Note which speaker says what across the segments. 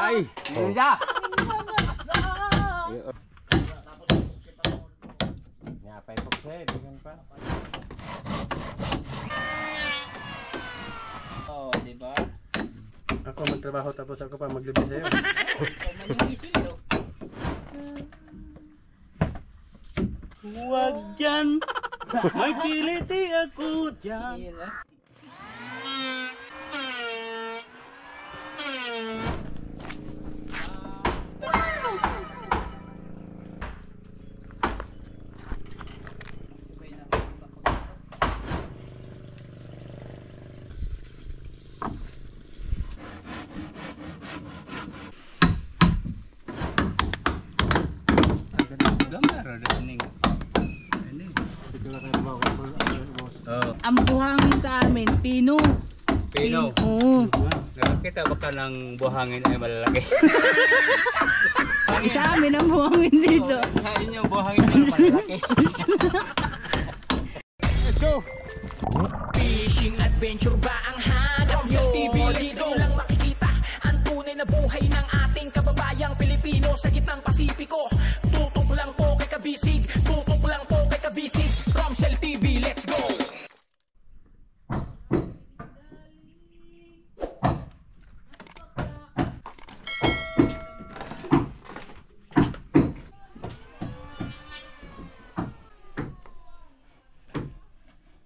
Speaker 1: ay, yun siya. Ngapay po siya, diyan pa.
Speaker 2: Oh, diba?
Speaker 3: Ako magtrabaho tapos ako pa maglibis sa'yo. Huwag dyan, may kiliti ako dyan.
Speaker 4: Ang buhangin sa amin, pino.
Speaker 2: Pino?
Speaker 4: Oo.
Speaker 2: Nakakita ba ka ng buhangin ay malalaki?
Speaker 4: Sa amin ang buhangin dito.
Speaker 2: Sa inyo buhangin ay malalaki.
Speaker 1: Let's go!
Speaker 5: Fishing adventure ba ang hanap nyo? TV dito lang makikita ang tunay na buhay ng ating kababayang Pilipino sa gitnang Pasipiko. Tutok lang po kay Kabisig, tutok lang po kay Kabisig. Romsel TV, let's go!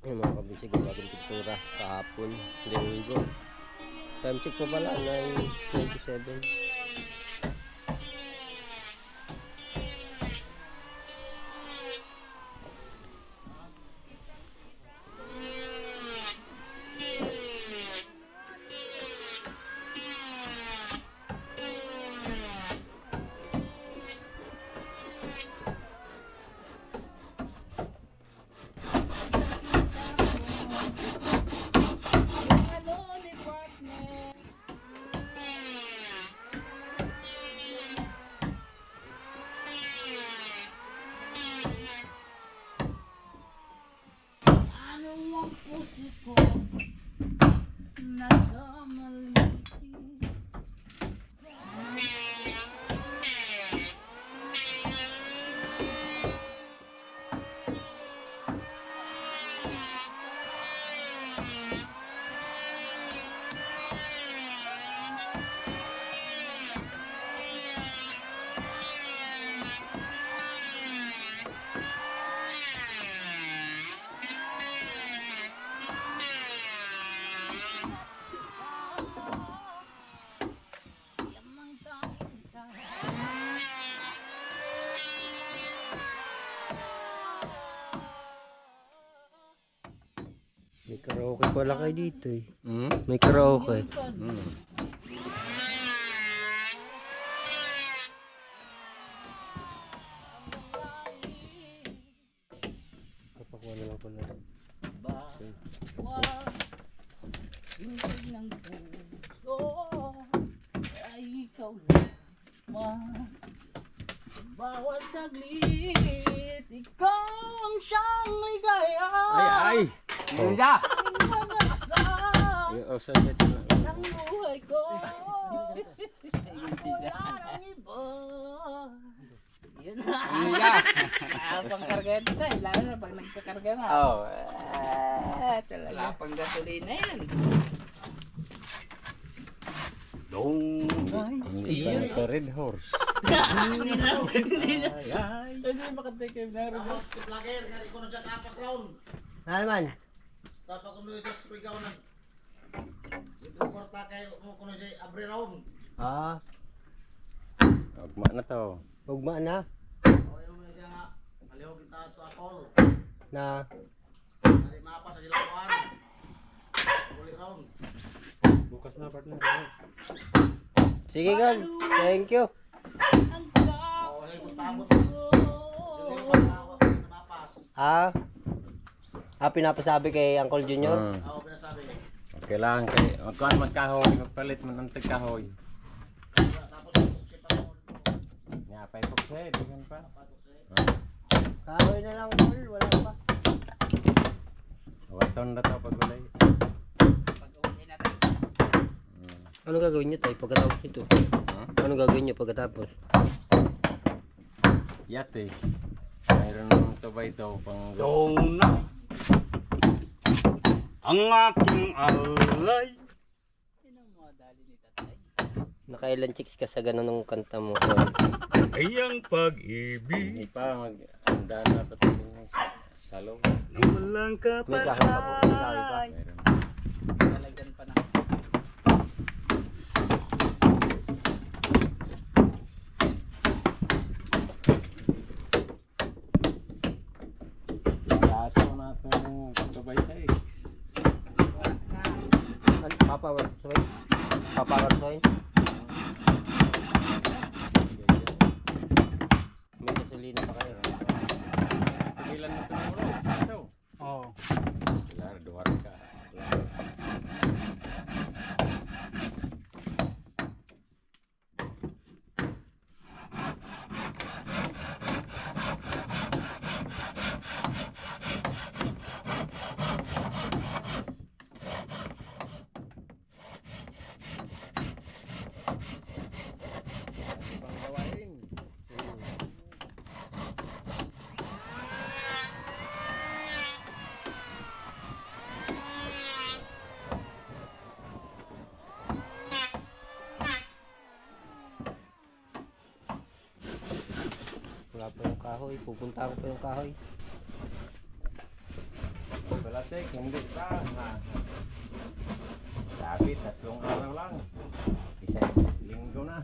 Speaker 6: Yung mga kabisig ang bagong pintura kahapon, linggo. Time check pa pala, 9:27. May karaoke pala kayo dito eh. May karaoke. Kapakuha na lang pala.
Speaker 4: Hindi ng puso ay ikaw lang. Bawat saglit, ikaw ang siyang ligaya.
Speaker 1: Ay, yun siya.
Speaker 6: Yung offset na lang.
Speaker 4: Ang buhay ko. Wala nang iba. Yun na.
Speaker 1: Yun siya.
Speaker 4: Pangkarga ito tayo, lalo na pag nagkakarga na.
Speaker 2: Oh,
Speaker 4: Wala pang gasolina yan.
Speaker 6: Hindi pa naka red horse.
Speaker 4: Hindi na. Hindi makatay kayo na rin.
Speaker 7: Vlogger, nari ko na siya kapas round.
Speaker 6: Naman.
Speaker 7: Tapos kung doon siya sprigaw na. Ito korta kayo mo kuno siya abri round.
Speaker 6: Ah,
Speaker 1: Ugma na to.
Speaker 6: ugma na.
Speaker 7: O yung mga siya nga, aliho kita ito akol.
Speaker 6: Na.
Speaker 7: Nari mapas sa dilakuan. Uli round.
Speaker 3: Bukas na partner.
Speaker 6: Sige gan. Thank you.
Speaker 7: O siya yung paabot na. Sige yung pag-awat na mapas.
Speaker 6: Pinapasabi kay Uncle Junior.
Speaker 7: Ako pinasabi.
Speaker 1: Okay lang, kay magkuhan magkahoy, magpalit mo ng tigkahoy.
Speaker 7: Tapos si Pangol.
Speaker 1: Ngapay po siya, diyan pa.
Speaker 6: Kahoy na lang, Paul. Wala pa.
Speaker 1: Waton na to pagulay.
Speaker 4: Pag-uwi natin.
Speaker 6: Ano gagawin niyo tayo pagkatapos nito? Ano gagawin niyo pagkatapos?
Speaker 1: Yate. Mayroon ng tubay daw pang...
Speaker 3: Donut. Ang aking alay.
Speaker 6: Nakailan chicks ka sa ganun ng kanta mo?
Speaker 3: Ay ang pag-ibig.
Speaker 1: Hindi pa mag-anda na tatapin sa loob.
Speaker 3: Nang walang
Speaker 6: May kahoy pa po. May kahoy pa.
Speaker 1: Mayroon.
Speaker 2: Talagyan pa na.
Speaker 1: Kaso na itong tubay sa
Speaker 6: Papawarsoy? Papawarsoy? May gasolina pa kayo.
Speaker 1: Pigilan mo ito ng ulo. Ito.
Speaker 3: Oo.
Speaker 1: Sila, duwar ka. Panggawain.
Speaker 6: Wala pa yung kahoy. Pupunta ko pa yung kahoy.
Speaker 1: Palatik, hindi pa. Sabi, 3 araw lang. Isang linggo na.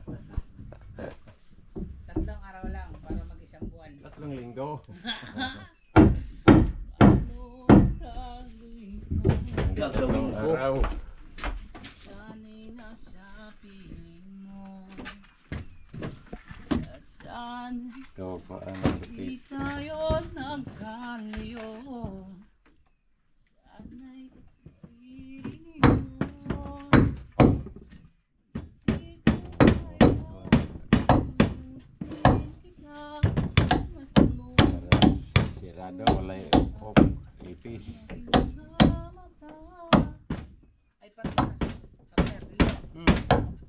Speaker 2: 3 araw lang para mag-isang buwan.
Speaker 1: 3 linggo.
Speaker 6: Gagawin ko.
Speaker 1: Araw.
Speaker 4: Sana'y nasa piling mo at sana
Speaker 1: Ito pa ang
Speaker 4: di
Speaker 1: buti.
Speaker 4: tayo nagkalayo. Sana'y piling mo di tayo kita basta mo
Speaker 1: Sirado, wala ipis.
Speaker 2: Ay, partner. Partner, dito.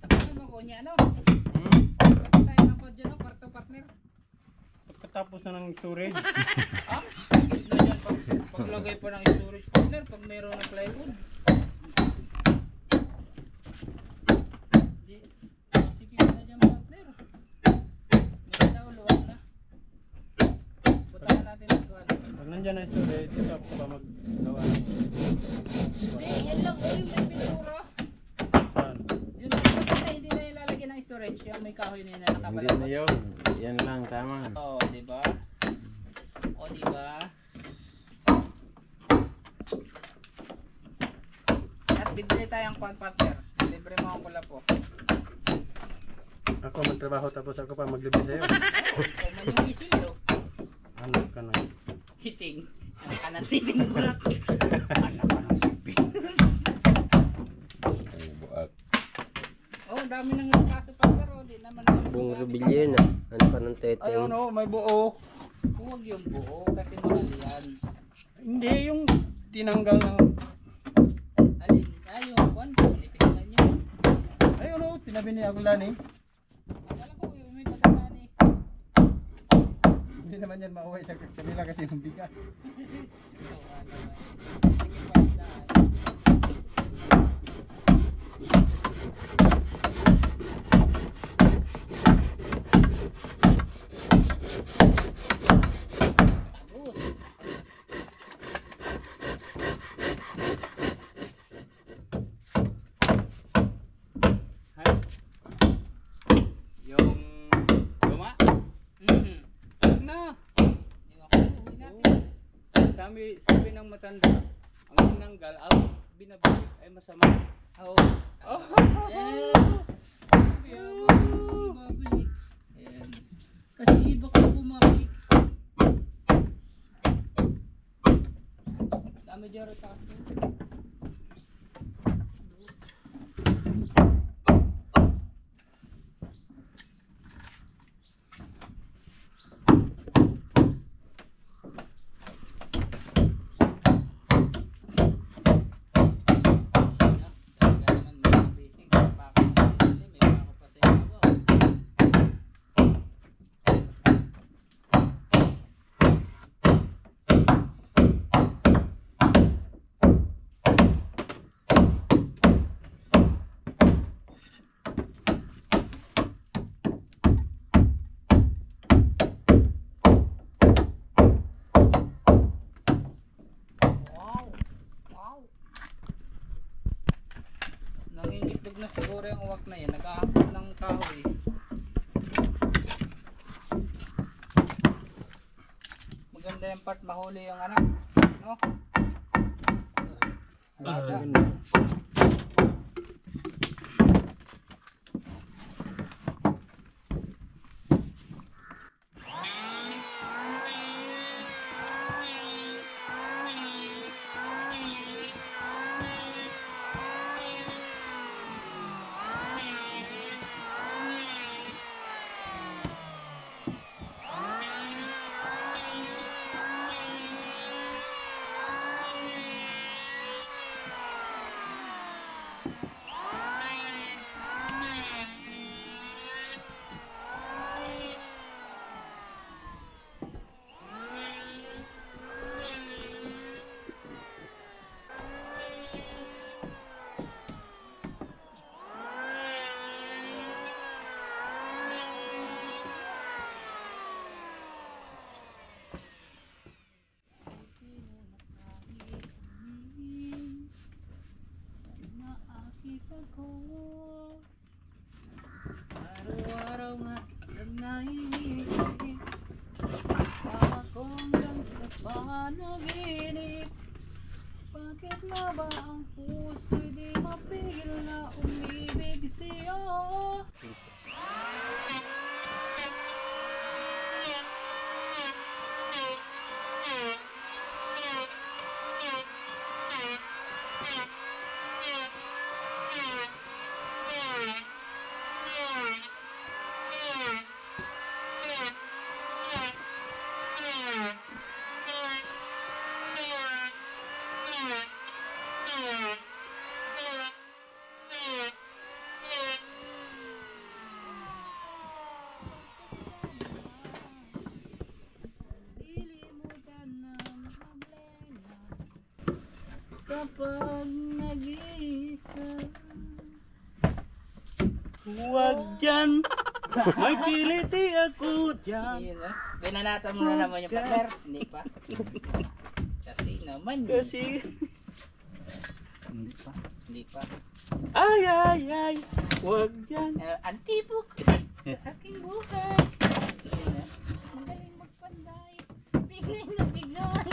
Speaker 2: Tapusin mo ko niya, ano? Tapos tayo ng kod dyan, no? Partner.
Speaker 3: Pagkatapos na ng storage.
Speaker 2: Gitna dyan, paglagay pa ng storage partner, pag meron ng plywood. Sige na dyan, partner. Maganda uluan na. Butahan natin ang kuwan.
Speaker 3: Pag nandyan na storage, ito ako pa maggawa.
Speaker 2: Yan lang, yung may pintura.
Speaker 3: Saan?
Speaker 2: Yun lang, partner, hindi na ilalagyan ng storage. Yung may kahoy na yun na
Speaker 1: Hindi na
Speaker 2: nakabalabot.
Speaker 1: yun. Yan lang, tama.
Speaker 2: Oo, diba? O, diba? At bibili tayong kwan, partner. Libre mo ang kula po.
Speaker 3: Ako magtrabaho tapos ako pa maglibre sa'yo.
Speaker 2: Ikaw man yung isilyo.
Speaker 3: Ano ka na?
Speaker 2: Hiting. Ang kanan titing burak. Anak ka ng sipi.
Speaker 1: Ay, buak.
Speaker 2: Oh, dami nang kaso, partner. O, di naman.
Speaker 6: Buong rebellion na. Ano ka ng teteng?
Speaker 3: Ayun o, may buo.
Speaker 2: Huwag yung buo kasi mahal yan.
Speaker 3: Hindi, yung tinanggal ng...
Speaker 2: Alin? Yung kwan. Manipis na nyo.
Speaker 3: Ayun o, tinabi ni Agulani.
Speaker 2: Akala ko yung may matanda ni.
Speaker 3: Hindi naman yan mauwi sa kanila kasi yung bigat.
Speaker 2: So, ano ba? Sige, partner. Tagus.
Speaker 3: Hay. Yung luma.
Speaker 2: Mhm.
Speaker 3: Na.
Speaker 2: Yung ako, uwi natin.
Speaker 3: Sabi ng matanda, ang tinanggal, binabalik ay masama.
Speaker 2: Oo.
Speaker 3: Oh.
Speaker 2: Eh. Ibabalik. Ayan. Kasi iba ka bumalik. Dami dyan rin taas. Talaga naman mga basic. Baka may pako pa sa ibabaw. Nangingitlog na siguro yung uwak na yan. Nag-aahapon ng kahoy. Maganda yung part mahuli yung anak. No? Bata. Araw-araw nga naiisip sama ko hanggang sa panaginip. Bakit na ba ang puso'y di mapigil na umibig sa'yo? Kapag nag-iisa.
Speaker 3: Huwag dyan, magkiliti ako dyan.
Speaker 2: Yun, binanatan mo na naman yung partner. Hindi pa. Kasi naman.
Speaker 3: Kasi,
Speaker 2: Hindi pa.
Speaker 3: ay, ay, ay, huwag dyan.
Speaker 2: Antipok sa aking buhay. Yun, magaling magpanday. Bigay na bigay.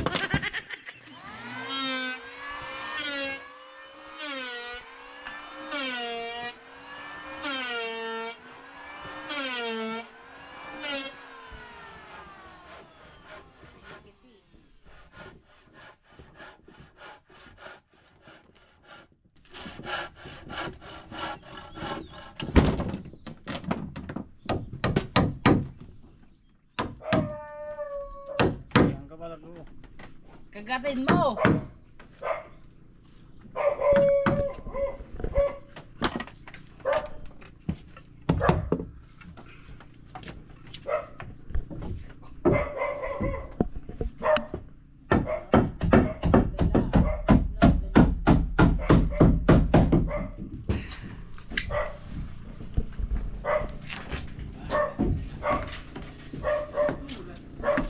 Speaker 2: Kagatin mo!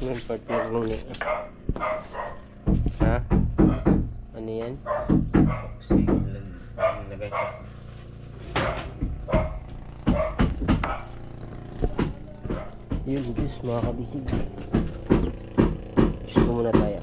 Speaker 6: Yung partner mo ni. Ha? Ano yan?
Speaker 1: Lagay ko.
Speaker 6: Yun, Diyos, mga kabisig. Gusto muna tayo.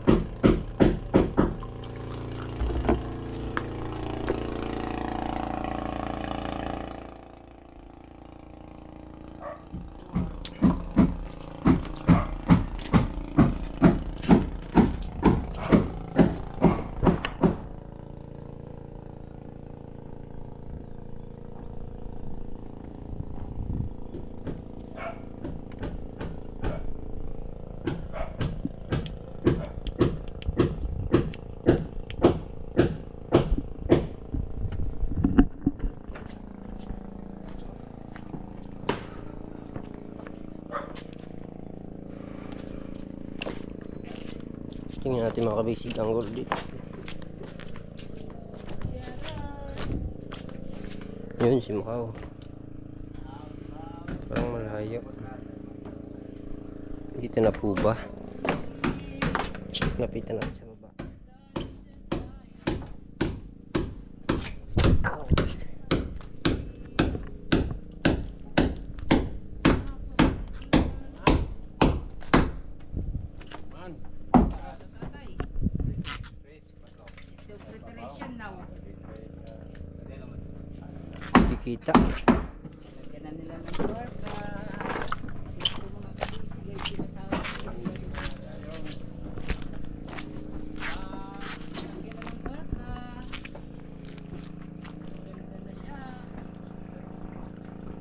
Speaker 6: Tingnan natin mga kabisig ang gold dito. Yun si Macau. Parang malayo. Dito na po ba? Lapitan natin sa baba. makikita.
Speaker 2: Lagyan na nila ng kwarta. Ito mga kabisi guys, tinatawag ko. Lagyan na ng kwarta. Ganda na siya.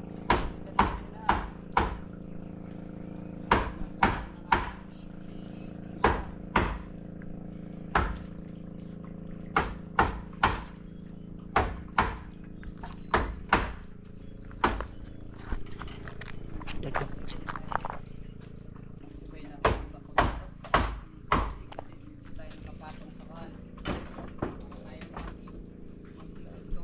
Speaker 2: Sisimulan na nila. Okay na ako kapag ito. Kasi hindi tayo nakapatong sa kan. Ayaw mag-ito.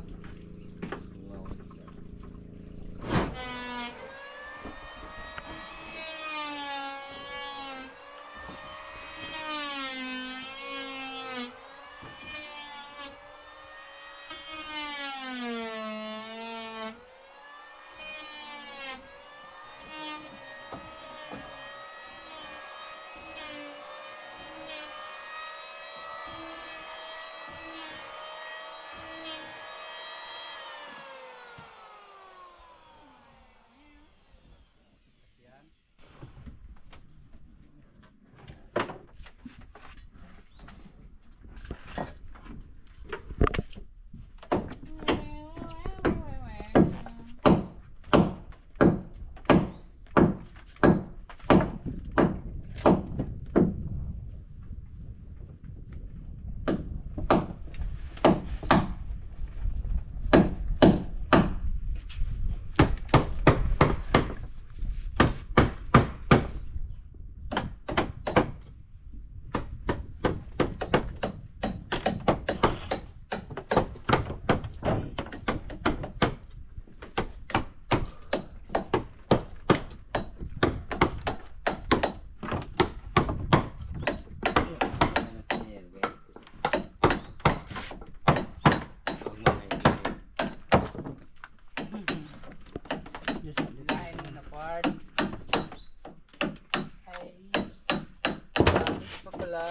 Speaker 2: Dilahin mo na part. Ay. Ayos pa pala.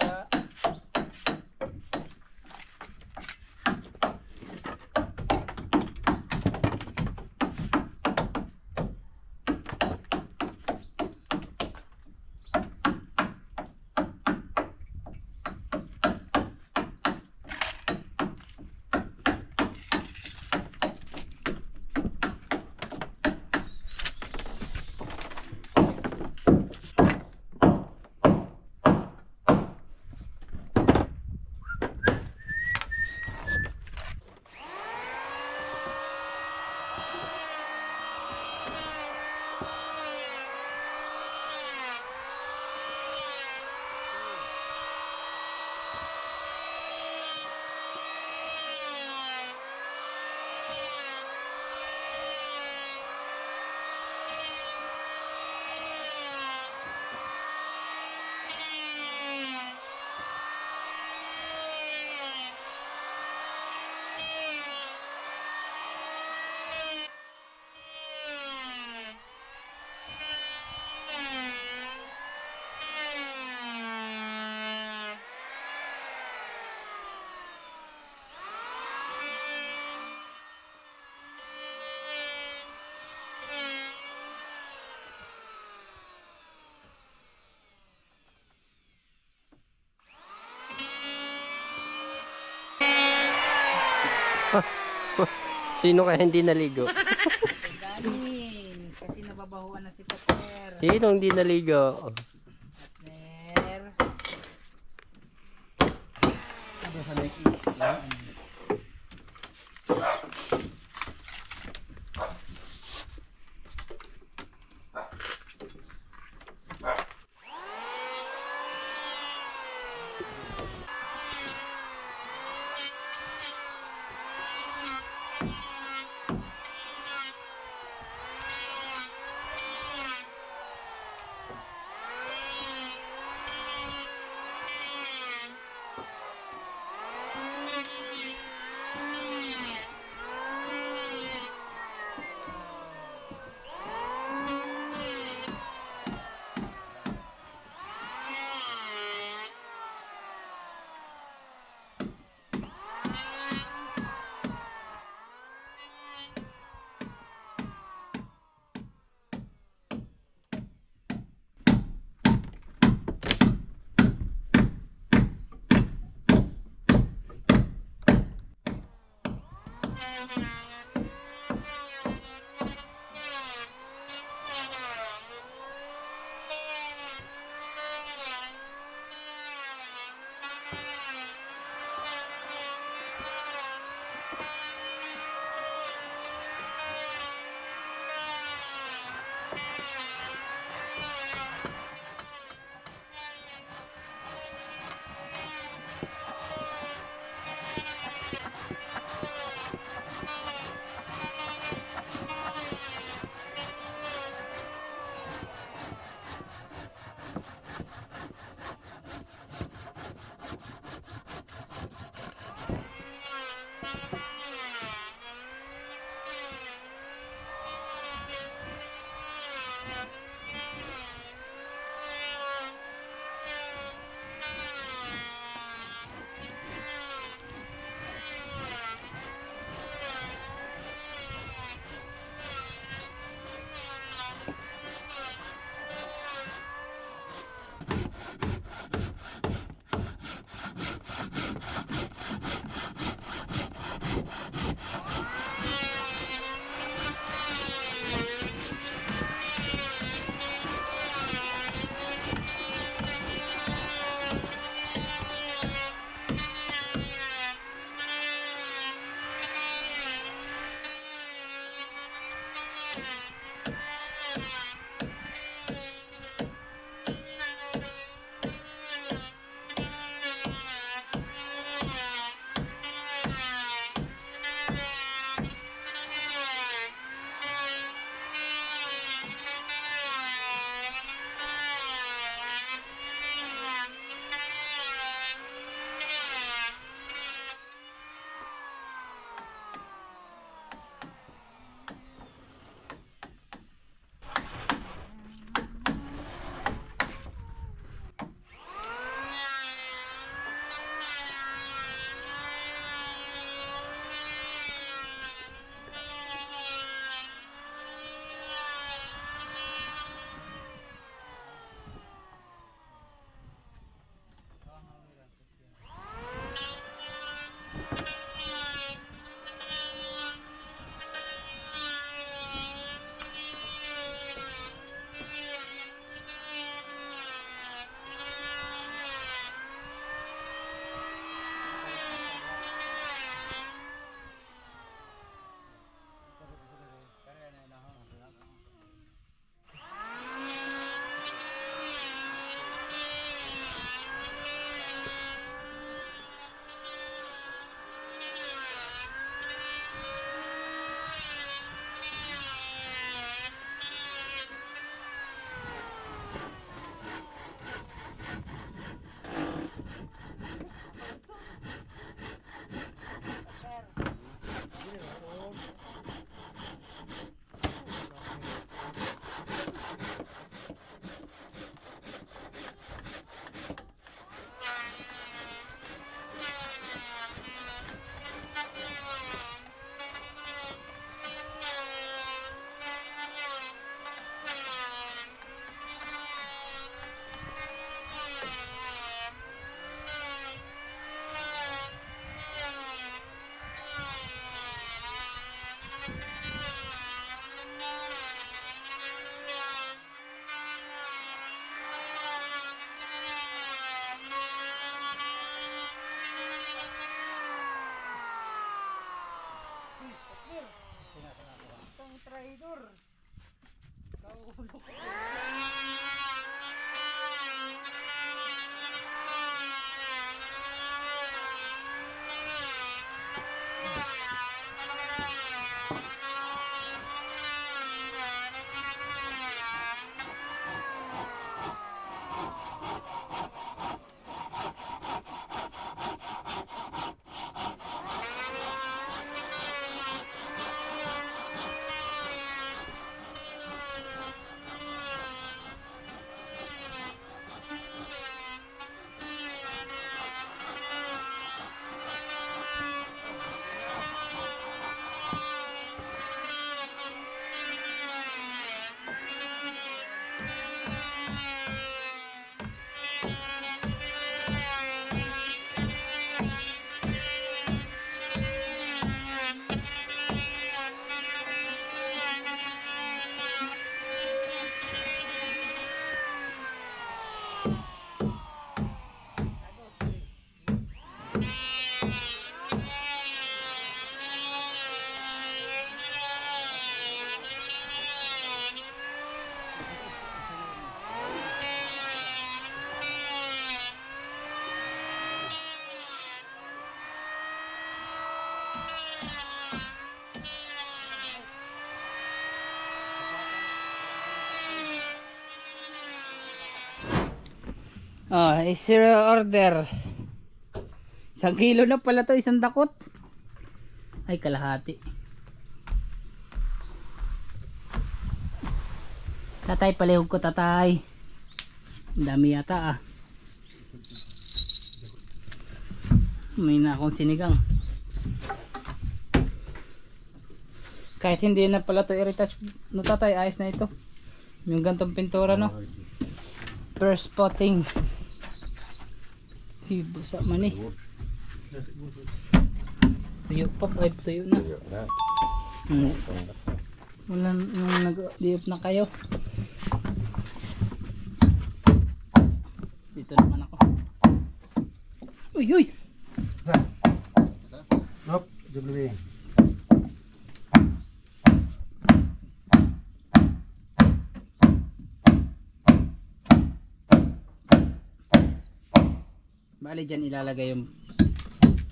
Speaker 6: Sino kaya hindi naligo?
Speaker 2: Ganin. Kasi nababahuan na si Pater.
Speaker 6: Sino hindi naligo?
Speaker 2: Pater. Itong traidor. Kaulo ko. Oh, is your order. 1 kilo na pala to, isang dakot. Ay, kalahati. Tatay, palihog ko tatay. Ang dami yata ah. May na akong sinigang. Kahit hindi na pala to i-retouch no tatay, ayos na ito. Yung gantong pintura no. First spotting. Busa man eh. Tuyo pa, ay tuyo na. Wala nung nag-diop na kayo. Dito naman ako. Uy, uy!
Speaker 7: Hop, jubli.
Speaker 2: Bali dyan ilalagay yung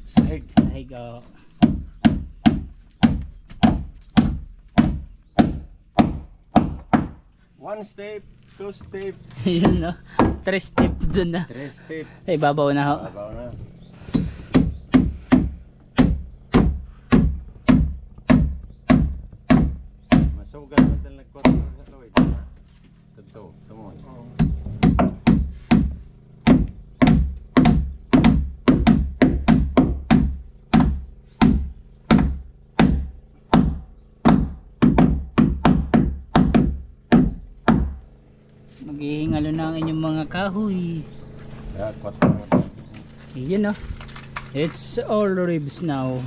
Speaker 1: Sahig.
Speaker 2: sahig. Oh.
Speaker 1: One step, two step,
Speaker 2: Yun no. 3 step dun na.
Speaker 1: 3 step.
Speaker 2: Ay babaw na ho.
Speaker 1: Babaw na. Masugat na tayo nagkotong sa Lloyd. Ito, tumon.
Speaker 2: Maghihingalo na ang inyong mga kahoy.
Speaker 1: Kaya, kotong.
Speaker 2: Yun no. It's all ribs now.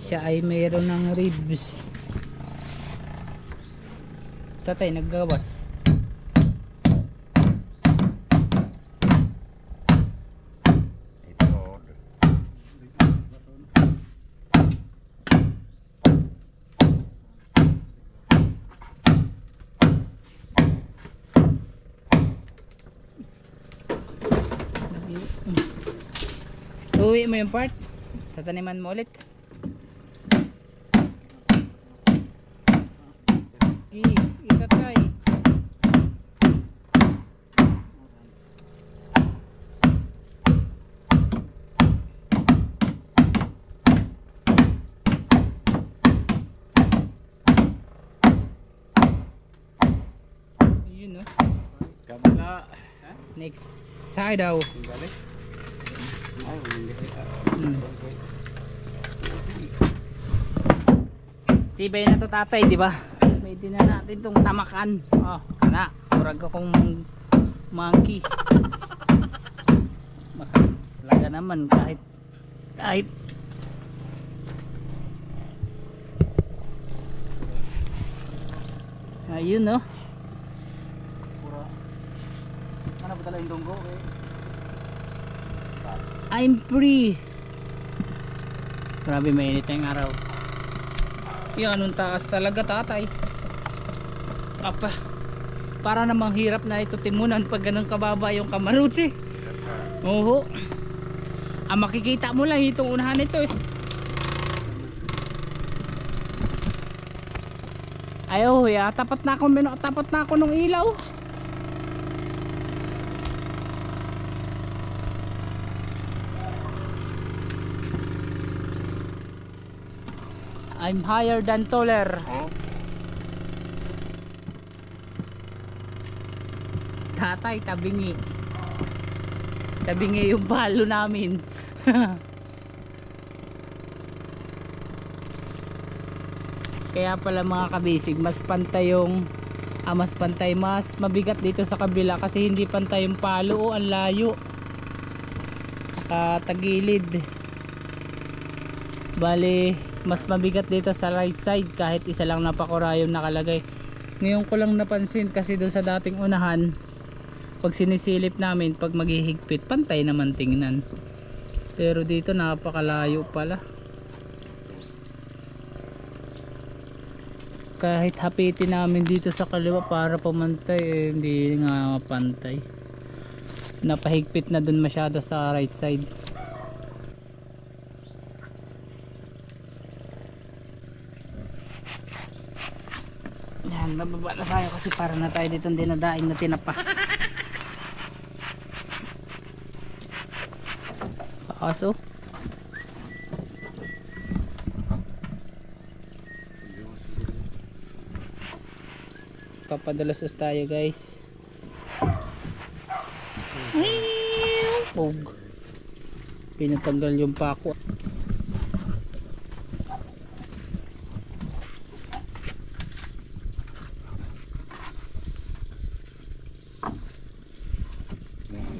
Speaker 2: Siya ay mayroon ng ribs. Tatay, naggawas.
Speaker 1: Ito.
Speaker 2: Uwi mo yung part. Tataniman mo ulit. Itatry. Yun no.
Speaker 1: Kabila.
Speaker 2: Next side daw. Tibay na to tatay, di ba? Pwede na natin tong tamakan. Oh, kana, kurag akong monkey. Makalaga naman kahit ayun no.
Speaker 7: Ano ba tala yung dunggo eh?
Speaker 2: I'm free. Grabe mainit na yung araw. Yan, anong taas talaga tatay. Apa, para namang hirap na ito timunan pag ganun kababa yung kamaruti. Oo. Makikita mo lang itong unahan nito eh. Ayaw, ya, tapat na ako nung ilaw. I'm higher than taller. Tatay, tabingi. Tabingi yung palo namin. Kaya pala mga kabisig, mas pantay yung mas mabigat dito sa kabila kasi hindi pantay yung palo o ang layo. Tagilid. Bali, mas mabigat dito sa right side kahit isa lang na pakurayon nakalagay. Ngayon ko lang napansin kasi doon sa dating unahan, pag sinisilip namin, pag maghihigpit, pantay naman tingnan. Pero dito napakalayo pala. Kahit hapitin namin dito sa kaliwa para pumantay, hindi nga pantay. Napahigpit na dun masyado sa right side. Yan, bababa na tayo kasi para na tayo dito dinadaing na tinapa. Aso. Papadalasas tayo guys. Pog. Pinatanggal yung pako.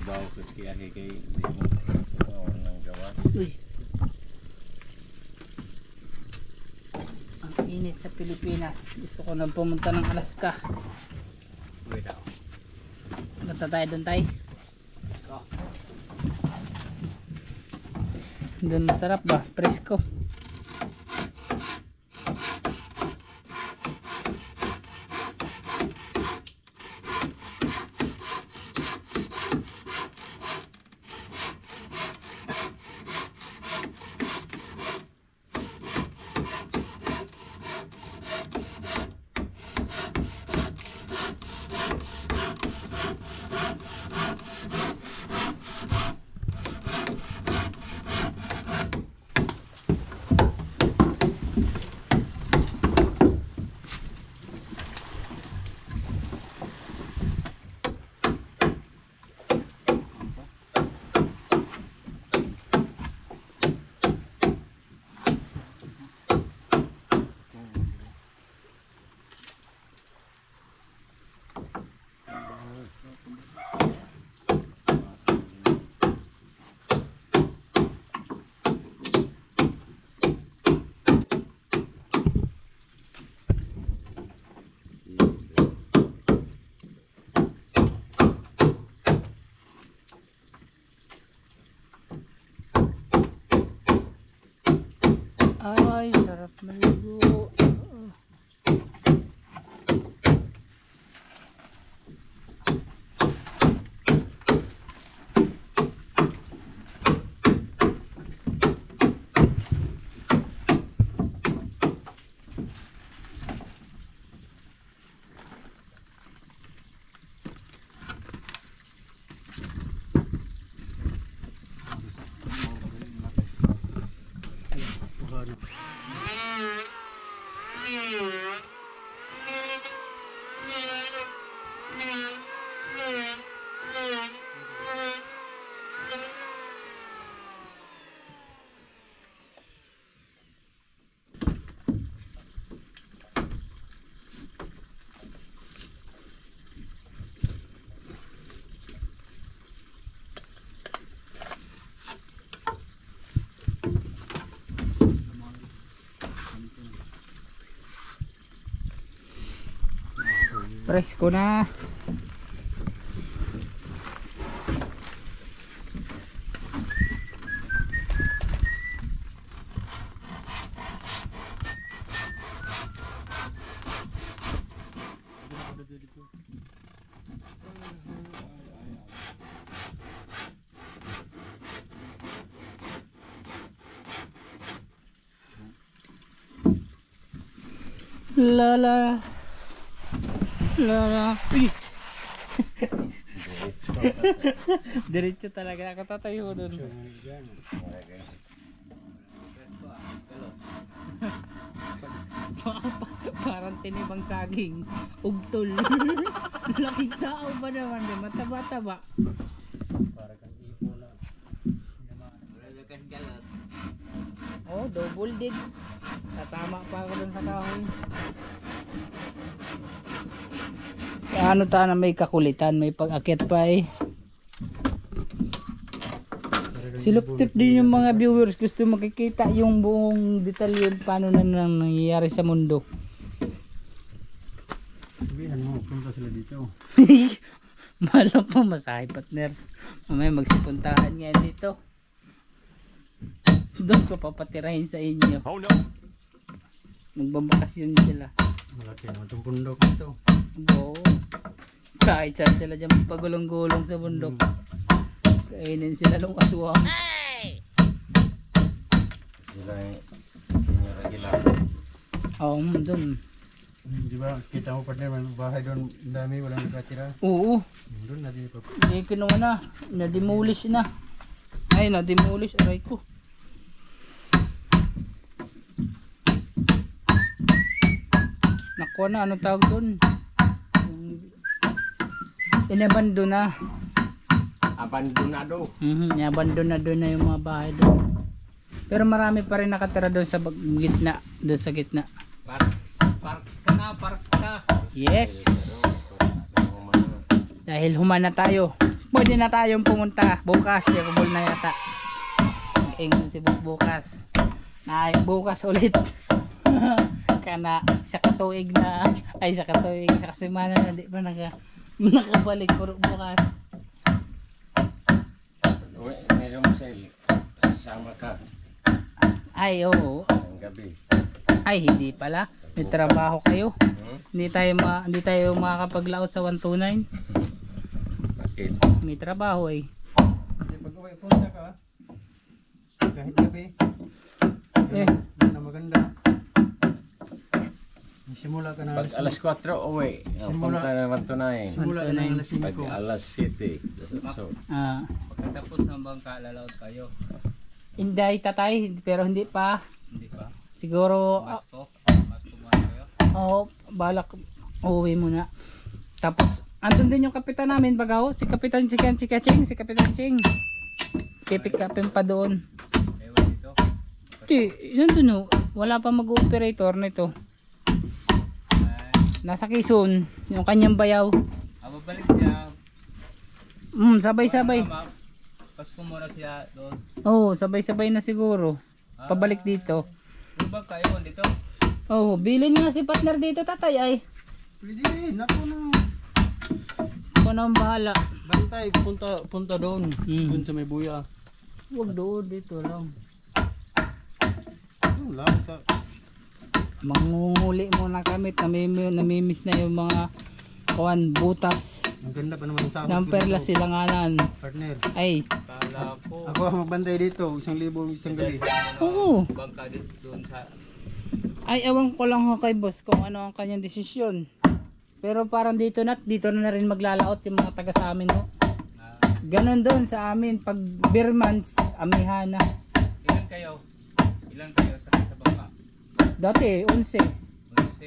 Speaker 1: Bawa ko kaya kay di mo ng gawas.
Speaker 2: Uy. Ang init sa Pilipinas. Gusto ko na pumunta ng Alaska.
Speaker 1: Wait out.
Speaker 2: Punta tayo doon tayo. Doon masarap ba? Presko. Ay, sarap maligo. Presko na. Lala. Lala. Uy. Diretso talaga ako tatayo doon. Parang tinibang saging. Ugtol. Laking tao ba naman? Mataba-taba. Oh, double din. Tatama pa ako dun sa kahoy. Ano ta na may kakulitan, may pag-akyat pa eh. Siluptip din yung mga viewers, gusto makikita yung buong detalye paano na nangyayari sa mundo.
Speaker 1: Sabihan mo, punta sila dito.
Speaker 2: Malam po masahe partner. Mamaya magsipuntahan ngayon dito. Doon ko papatirahin sa inyo.
Speaker 1: Oh no!
Speaker 2: Magbabakasyon sila.
Speaker 1: Malaki naman itong bundok ito.
Speaker 2: Oo. Kahit saan sila dyan pagulong-gulong sa bundok. Kainin sila ng aswang.
Speaker 6: Sila yung senior regular.
Speaker 2: Oo, doon.
Speaker 1: Di ba, kita mo partner, may bahay doon, dami, walang nakatira.
Speaker 2: Oo.
Speaker 1: Doon natin ito.
Speaker 2: Hindi kinuha na. Na-demolish na. Ay, na-demolish. Aray ko. Nakuha na. Anong tawag doon? Inabando na.
Speaker 6: Abandonado.
Speaker 2: Abandonado na yung mga bahay doon. Pero marami pa rin nakatira doon sa gitna. Doon sa gitna.
Speaker 3: Parks ka na, parks ka.
Speaker 2: Yes. Dahil humana tayo. Pwede na tayong pumunta. Bukas. Yakubol na yata. Ingon si bukas. Bukas ulit. Kana sa katuig na. Ay sa katuig. Sa kasimana na di pa nakabalik. Puro bukas.
Speaker 6: Meron mo sasama ka
Speaker 2: Ay oo.
Speaker 6: ang gabi.
Speaker 2: Ay hindi pala. May trabaho kayo. Hindi tayo makakapaglaot sa 129.
Speaker 6: Bakit?
Speaker 2: May trabaho eh.
Speaker 1: Pag-uwi, punta ka. Kahit gabi.
Speaker 2: Eh.
Speaker 1: Na maganda. Simula ka na.
Speaker 6: Pag alas 4 uwi.
Speaker 1: Simula-
Speaker 6: Punta naman tunayin.
Speaker 1: Simula ka na alas 5.
Speaker 6: Pag alas 7. So,
Speaker 2: Ah,
Speaker 3: Pagkatapos ng bangka, lalaot kayo.
Speaker 2: Inday tatay pero hindi pa.
Speaker 3: Hindi pa?
Speaker 2: Siguro
Speaker 3: Masto? Masto mo kayo?
Speaker 2: balak uuwi muna. Tapos andun din yung kapitan namin bagaw, si Kapitan Ching, si Kapitan Ching. Pipick upin pa doon.
Speaker 3: Ewan dito?
Speaker 2: Nandun no, wala pa mag-operator nito. Nasa Quezon, yung kanyang bayaw.
Speaker 3: Babalik niya.
Speaker 2: Sabay-sabay.
Speaker 3: Pasko muna siya doon.
Speaker 2: Oo, sabay-sabay na siguro. Pabalik dito.
Speaker 3: Yung bangka, ewan dito?
Speaker 2: Oh, bilin nga si partner dito tatay ay.
Speaker 1: Pwede, naku na.
Speaker 2: Ako na ang bahala.
Speaker 1: Bantay, punta doon. Doon sa may buya.
Speaker 2: Huwag doon, dito lang.
Speaker 1: Doon lang.
Speaker 2: Mangunguli muna kami. Namimiss na yung mga butas.
Speaker 1: Ang ganda pa naman sa
Speaker 2: Ng perla silanganan.
Speaker 1: partner.
Speaker 2: Ay,
Speaker 3: Kala ko.
Speaker 1: Ako ang magbantay dito. 1,000 isang gabi.
Speaker 2: oo.
Speaker 3: Bangka dito doon sa...
Speaker 2: Ay, ewan ko lang ho kay boss kung ano ang kanyang desisyon. Pero parang dito na rin maglalaot yung mga taga sa amin ho. Ganon doon sa amin. Pag Birmans, Amihana.
Speaker 3: Ilan kayo? Ilan kayo sa bangka?
Speaker 2: Dati, 11.
Speaker 3: Kasi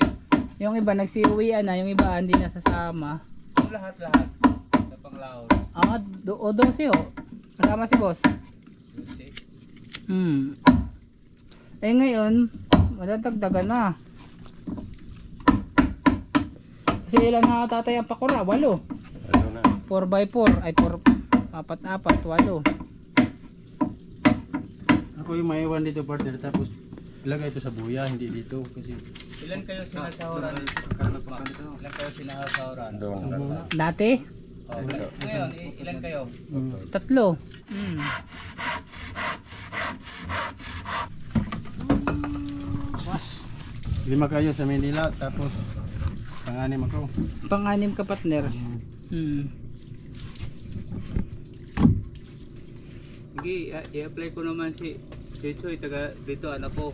Speaker 2: Yung iba nagsiuwian na, yung iba hindi nasasama.
Speaker 3: yung lahat-lahat sa panglaon.
Speaker 2: O 12 ho. Kasama si boss.
Speaker 3: Kasi
Speaker 2: Eh ngayon, madadagdagan na. Kasi ilan na tatay ang pakura? 8.
Speaker 6: ano na?
Speaker 2: 4x4 ay 4, 4, 8.
Speaker 1: Ako yung maiwan dito partner. Tapos ilagay ito sa buya. Hindi dito. Kasi
Speaker 3: ilan kayo sinasahuran? Ilan kayo sinasahuran?
Speaker 6: Doon na.
Speaker 2: Dati,
Speaker 3: Oh, ngayon, ilan kayo?
Speaker 2: 3.
Speaker 1: Lima kayo sa Manila. Tapos Pang-anim ako.
Speaker 2: Pang-anim ka, partner.
Speaker 3: Sige, i-apply ko naman si Choy, taga dito anak ko.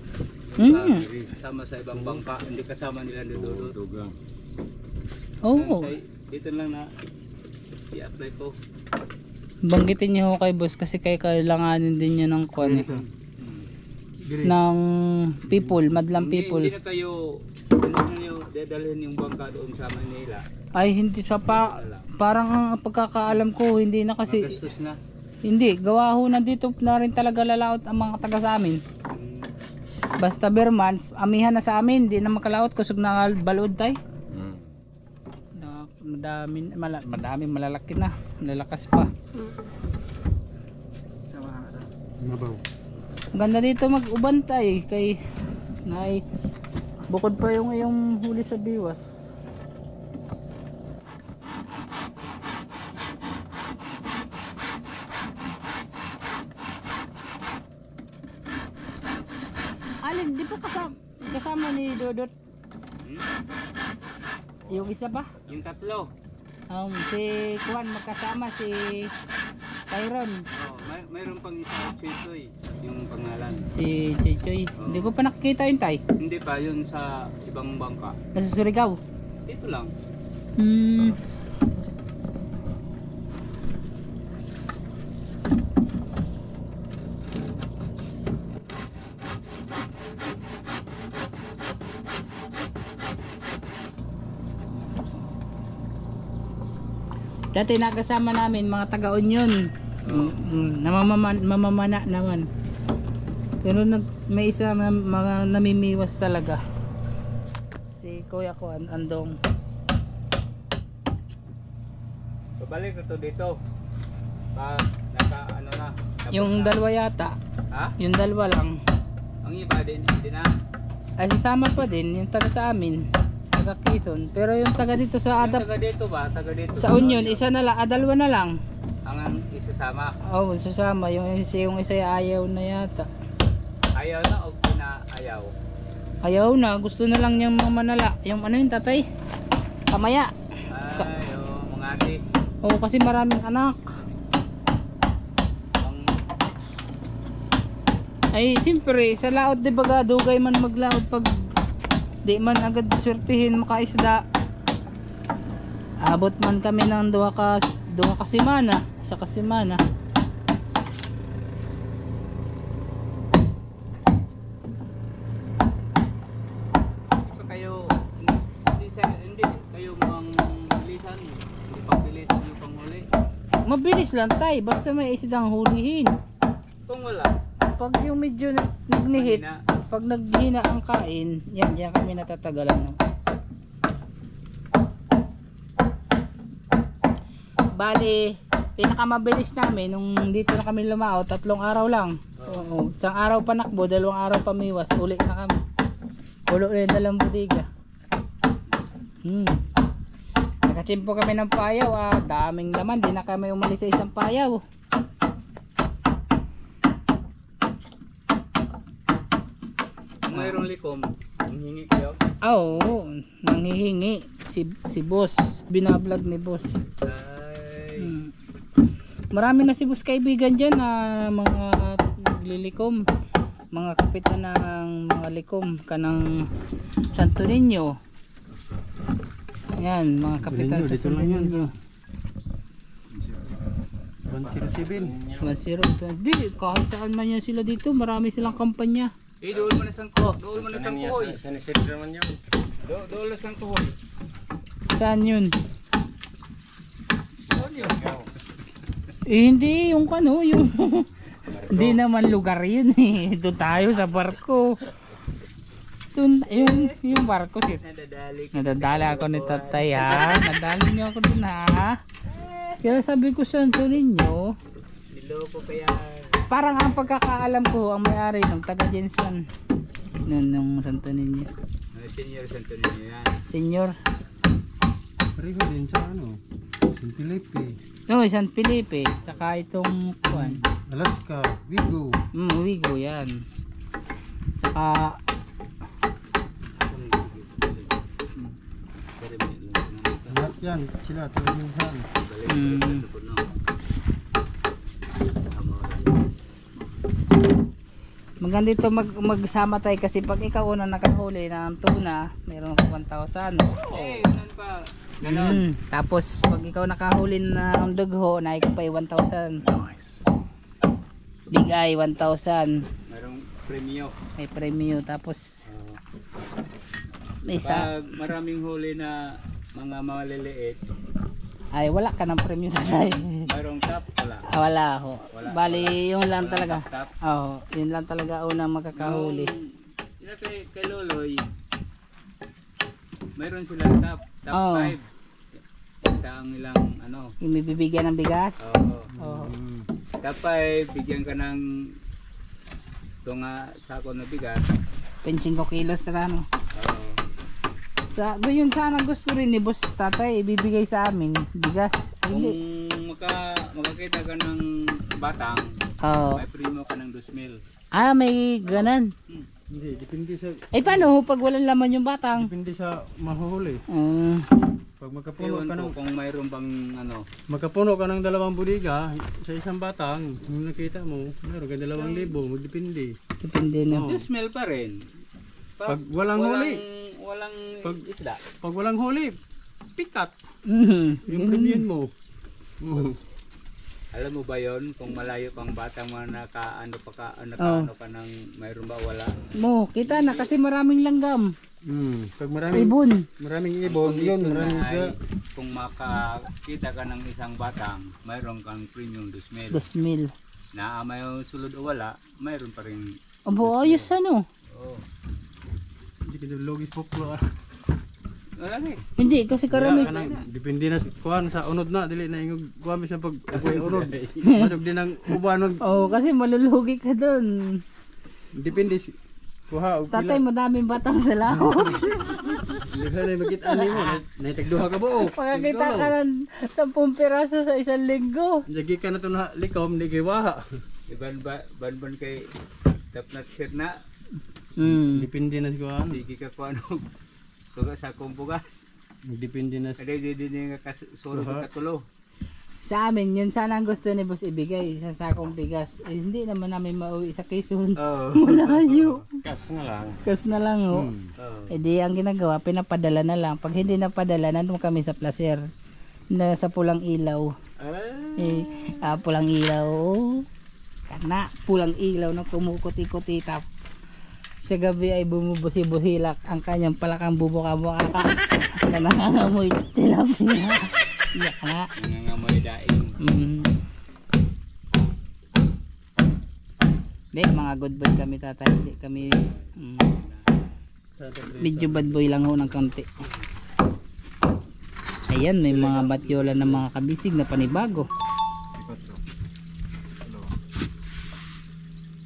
Speaker 3: Kasama sa ibang bangka, hindi kasama nila dito.
Speaker 1: Dugang.
Speaker 2: Oo.
Speaker 3: Dito lang na i-apply ko.
Speaker 2: Banggitin niyo ho kay boss kasi kay kailanganin din niya ng kwan. Ng people, madlang people.
Speaker 3: Hindi na kayo dadalhin yung bangka doon sa Manila.
Speaker 2: Ay hindi sa parang ang pagkakaalam ko hindi na kasi
Speaker 3: Gastos na.
Speaker 2: hindi gawa ho na dito na rin talaga lalaot ang mga taga sa amin. Basta Bermans, amihan na sa amin, hindi na makalaot kusog na balod tay. Madami malalaki na, malalakas pa.
Speaker 1: Mabaw.
Speaker 2: Ganda dito mag-ubantay kay nay bukod pa yung iyong huli sa biwas. Alin, di pa kasama ni Dodot? Yung isa pa?
Speaker 3: Yung tatlo.
Speaker 2: Si Juan magkasama si Tyron.
Speaker 3: Mayroon pang isa Choy, yung pangalan.
Speaker 2: Si Chichoy. Hindi ko pa nakikita yun tay.
Speaker 3: Hindi pa, yun sa ibang bangka.
Speaker 2: Nasa Surigao.
Speaker 3: Dito lang.
Speaker 2: Dati nakasama namin mga taga-Union. Mamamana naman. Pero may isa na mga namimiwas talaga. Si kuya ko andong.
Speaker 3: Babalik na to dito. Naka ano na.
Speaker 2: Yung dalawa yata.
Speaker 3: Ha?
Speaker 2: Yung dalawa lang.
Speaker 3: Ang iba din, hindi na.
Speaker 2: Ay sisama pa din yung taga sa amin. Taga Quezon. Pero yung taga dito sa
Speaker 3: Yung
Speaker 2: Adap.
Speaker 3: taga dito ba? Taga dito.
Speaker 2: Sa Union, isa na lang. Dalawa na lang.
Speaker 3: Ang isasama.
Speaker 2: Oo, sasama. Yung isa ayaw na yata.
Speaker 3: Ayaw na o pinaayaw?
Speaker 2: Ayaw na. Gusto na lang niyang mamanala. Yung ano yung tatay? Kamaya.
Speaker 3: Ay, mga ate.
Speaker 2: Oo, kasi maraming anak. Ay, siyempre, sa laot di baga, dugay man maglaot pag di man agad surtihin makaisda. Abot man kami ng duha ka simana, sa kasimana.
Speaker 3: So kayo, hindi kayo mga bilisan, hindi pagbilisan yung panghuli.
Speaker 2: Mabilis lang tay, basta may isdang hulihin.
Speaker 3: Kung wala,
Speaker 2: Pag yung medyo nagnihit,
Speaker 3: mahina.
Speaker 2: pag naghina ang kain, yan kami natatagalan. No? Bali, pinakamabilis namin nung dito na kami lumao, 3 araw lang. Oo, isang araw panakbo, 2 araw pamiwas, uli na kami. Uluin na lang budiga. Nakachimpo kami ng payaw, daming laman, di na kami umalis sa isang payaw.
Speaker 3: Mayroong likom, hinghi kayo.
Speaker 2: Oo, nanghihingi si boss, binablog ni boss.
Speaker 3: Ay,
Speaker 2: Marami na si boss kaibigan dyan na mga naglilikom, mga kapitan ng mga likom kanang Santo Niño. Yan, mga kapitan sa Santo Niño.
Speaker 1: 107.
Speaker 2: 1-0. Di, kahit saan man yan sila dito, marami silang kampanya.
Speaker 3: doon mo na sang doon mo na sang kuhoy.
Speaker 1: Sa Nisidro naman yun.
Speaker 3: Doon na sang kuhoy.
Speaker 2: Saan yun?
Speaker 3: Doon yun.
Speaker 2: Hindi, yung ano, yung hindi naman lugar yun eh. Doon tayo sa barko. Doon, yung barko si nadadali ako ni tatay ha. Nadali niyo ako doon ha. Kaya sabi ko Santo Niño.
Speaker 3: Niloko kaya.
Speaker 2: Parang ang pagkakaalam ko ang may-ari ng taga Jensen nung Santo Niño.
Speaker 3: Senior Santo Niño yan.
Speaker 2: Senior.
Speaker 1: Pareho din sa ano. San Felipe.
Speaker 2: No, San Felipe. Saka itong kuwan.
Speaker 1: Alaska. Vigo.
Speaker 2: Wigo yan. Saka
Speaker 1: Lahat yan, sila, tulad yung saan.
Speaker 2: Maganda ito magsama tayo kasi pag ikaw una nakahuli ng tuna, mayroon ka 1,000.
Speaker 3: Eh, ganun pa. Ganon.
Speaker 2: Tapos pag ikaw nakahuli ng dugho, na ikaw pa 1,000. Big eye 1,000.
Speaker 3: Mayroong premyo.
Speaker 2: May premyo. Tapos may isa.
Speaker 3: Pag maraming huli na mga maliliit,
Speaker 2: Ay wala ka ng premyo na.
Speaker 3: mayroong top, wala.
Speaker 2: Wala ho.
Speaker 3: Wala.
Speaker 2: Bali yung lang
Speaker 3: Walang
Speaker 2: talaga.
Speaker 3: top.
Speaker 2: Oo, yun lang talaga unang makakahuli.
Speaker 3: Yung kay Loloy, mayroon silang top
Speaker 2: Oo.
Speaker 3: 5. Ito ang ilang ano.
Speaker 2: Yung may bibigyan ng bigas.
Speaker 3: Oo.
Speaker 2: Oo.
Speaker 3: Top 5, bigyan ka ng tunga sako na bigas.
Speaker 2: 25 kilos na ano.
Speaker 3: Oo.
Speaker 2: Yun sana gusto rin ni boss tatay ibibigay sa amin bigas.
Speaker 3: Kung
Speaker 2: Hindi.
Speaker 3: makakita ka ng batang,
Speaker 2: Oo.
Speaker 3: may primo ka ng 2,000.
Speaker 2: May ganan.
Speaker 1: Hindi, depende sa,
Speaker 2: Paano pag walang laman yung batang?
Speaker 1: depende sa mahuhuli. Pag
Speaker 3: Ewan ko kung mayroon bang ano.
Speaker 1: magkapuno ka ng 2 budiga sa isang batang, kung nakita mo, meron ka 2,000, magdepende.
Speaker 2: Depende no.
Speaker 3: 2,000 pa rin.
Speaker 1: Pag walang huli.
Speaker 3: Walang
Speaker 1: Pag-
Speaker 3: isda.
Speaker 1: Pag walang huli, pikat.
Speaker 2: Mhm.
Speaker 1: Yung premium mo.
Speaker 3: Alam mo ba yon kung malayo pang batang mga nakaano ka ng mayroon ba wala?
Speaker 2: Mo, kita na kasi maraming langgam.
Speaker 1: Pag maraming ibon, yun, maraming isda.
Speaker 3: Kung makakita ka ng isang batang, mayroon kang premium 2,000.
Speaker 2: 2,000.
Speaker 3: Na may sulod o wala, mayroon pa rin.
Speaker 2: Abo, ayos ano?
Speaker 3: Oh.
Speaker 1: Hindi ka logis poklo.
Speaker 3: Wala na eh.
Speaker 2: Hindi, kasi karami.
Speaker 1: Depende na kuhan sa unod na, dili na ingog kuhan sa pag ugoy unod. Matog din ang ubanog.
Speaker 2: Oo, kasi malulugi ka dun.
Speaker 1: Depende kuha og
Speaker 2: Tatay, madaming batang sa lahot.
Speaker 1: Hindi ka na makita ani mo. Naitagduha ka buo.
Speaker 2: Pagkakita ka ng 10 piraso sa isang linggo.
Speaker 1: Jagi ka na to na likom, di kay waha.
Speaker 3: Ban kay tapnat sir na,
Speaker 1: Depende na sa kuhan.
Speaker 3: sige ka kung ano. Tuga sa kumbugas.
Speaker 1: Depende na sa
Speaker 3: Kada din nga kasulod katulo.
Speaker 2: Sa amin, yun sana ang gusto ni boss ibigay sa sakong bigas. Hindi naman namin mauwi sa Quezon.
Speaker 3: Oo.
Speaker 2: Malayo.
Speaker 1: kas na lang.
Speaker 2: Kas na lang ho. Di ang ginagawa, pinapadala na lang. Pag hindi napadala, nandun kami sa placer. Na sa Pulang Ilaw. Pulang Ilaw. Kana, Pulang Ilaw na kumukuti-kuti tap. Sa gabi ay bumubusi-busilak ang kanyang palakang bubuka-buka na nangangamoy tilapia. Iyak nga.
Speaker 3: Nangangamoy daing.
Speaker 2: Hindi, mga good boy kami tatay. Hindi kami medyo bad boy lang ho ng konti. Ayan, may mga batyola ng mga kabisig na panibago.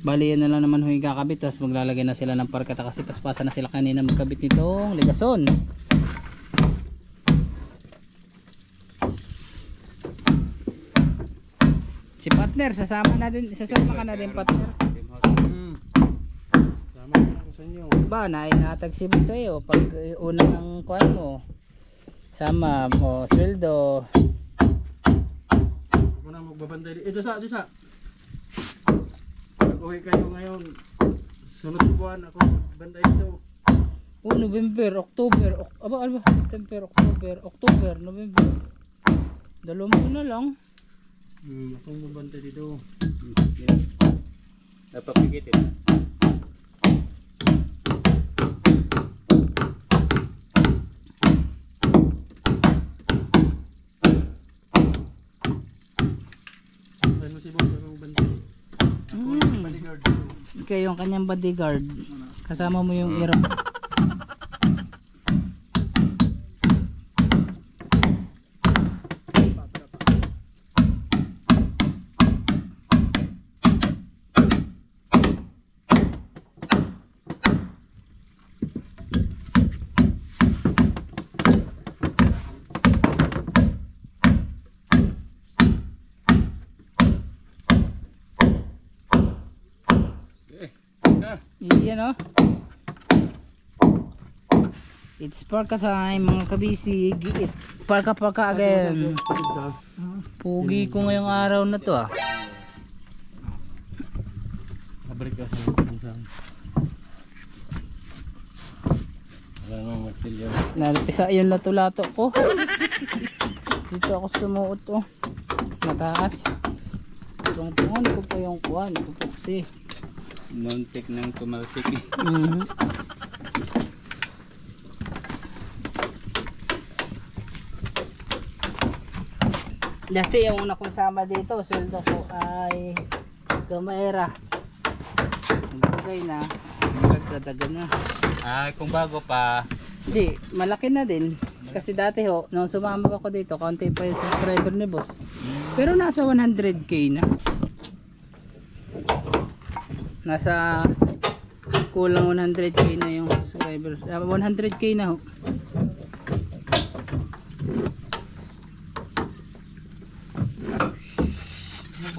Speaker 2: Bali yan na lang naman yung kakabit, tapos maglalagay na sila ng parkata kasi paspasa na sila kanina magkabit nitong ligason. Si partner, sasama ka na din partner.
Speaker 1: Sama na ako sa inyo.
Speaker 2: Ba, naihatag si mo sa'yo pag unang ang kuhan mo. Sama mo, sweldo.
Speaker 1: Ako na magbabantay. Ito sa. Pag-uwi kayo ngayon. Sunod buwan ako magbantay ito.
Speaker 2: November, October, September, October, November. 2 na lang.
Speaker 1: Akong magbantay dito.
Speaker 3: Napapigitin.
Speaker 1: Saan mo si Bob akong bantay? Ako yung bodyguard dito.
Speaker 2: Ikaw yung kanyang bodyguard. Kasama mo yung iro. Iyan o. It's parka time mga kabisig. It's parka again. Pugi ko ngayong araw na to ah.
Speaker 1: Nabalik ka sa isang.
Speaker 6: Wala nang martilyo.
Speaker 2: Nalipisa yung lato-lato ko. Dito ako sumuot oh. Mataas. Tungtungan ko pa yung kuwan. Pupuksi.
Speaker 3: Muntik ng tumalsik.
Speaker 2: Dati yung una kong sama dito, sweldo ko ay gamera. Bagay na, nagdadagan na.
Speaker 3: Kung bago pa,
Speaker 2: Hindi, malaki na din. Kasi dati ho, nung sumama ako dito, kaunti pa yung subscriber ni boss. Pero nasa 100k na. Nasa kulang 100k na yung subscribers. 100k na ho.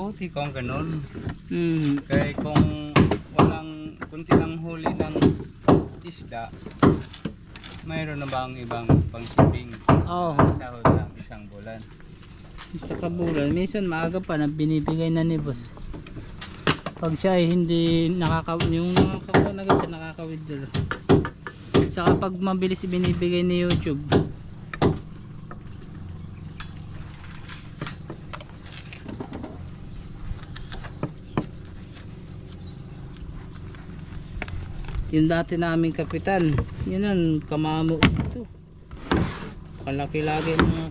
Speaker 3: mabuti kung ganun. Kaya kung walang kunti ng huli ng isda, mayroon na bang ibang pang-shipping sahod ng isang bulan?
Speaker 2: Tsaka bulan, minsan maaga pa na binibigay na ni boss. Pag siya ay hindi yung nakaka-withdraw. Saka pag mabilis binibigay ni YouTube. Yung dati naming kapitan, yun ang kamamo ito. Kalaki lagi mga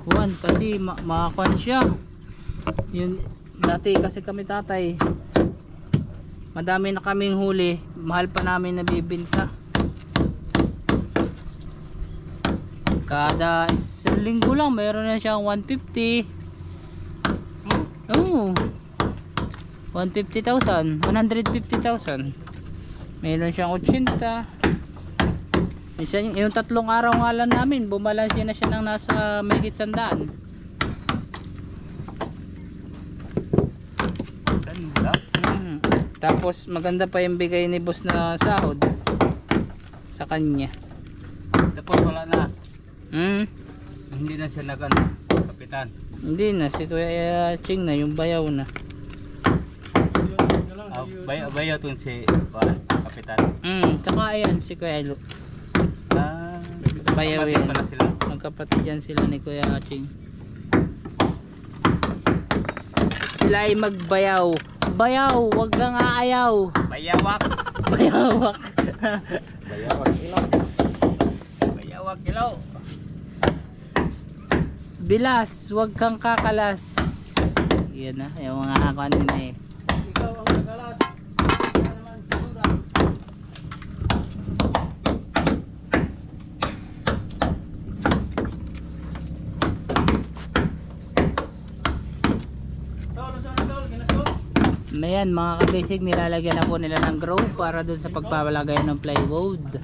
Speaker 2: kuwan kasi makakuan siya. Yun dati kasi kami tatay, madami na kaming huli, mahal pa namin nabibinta. Kada isang linggo lang mayroon na siyang 150. Oh, 150,000, 150,000. Meron siyang 80. Minsan yung 3 araw nga lang namin, bumalansi na siya ng nasa mahigit 100.
Speaker 3: Ganda.
Speaker 2: Tapos maganda pa yung bigay ni boss na sahod sa kanya.
Speaker 3: Tapos wala na.
Speaker 2: Hindi
Speaker 3: na siya kapitan.
Speaker 2: Hindi na, si Kuya Ching na, yung bayaw na.
Speaker 3: Bayaw tun si kapitan.
Speaker 2: Tsaka ayan, si Kuya Elo. Bayaw yan.
Speaker 3: Pala sila.
Speaker 2: Magkapatid yan sila ni Kuya Ching. Sila ay magbayaw. Bayaw, wag kang aayaw.
Speaker 3: Bayawak.
Speaker 2: Bayawak.
Speaker 3: Bayawak ilaw.
Speaker 2: Bilas, wag kang kakalas. Yan na, yung mga kanin na eh.
Speaker 7: Ikaw ang nagalas. Ikaw naman sigura.
Speaker 2: Mayan mga kabasic, nilalagyan na po nila ng grow para dun sa pagpapalagay ng plywood.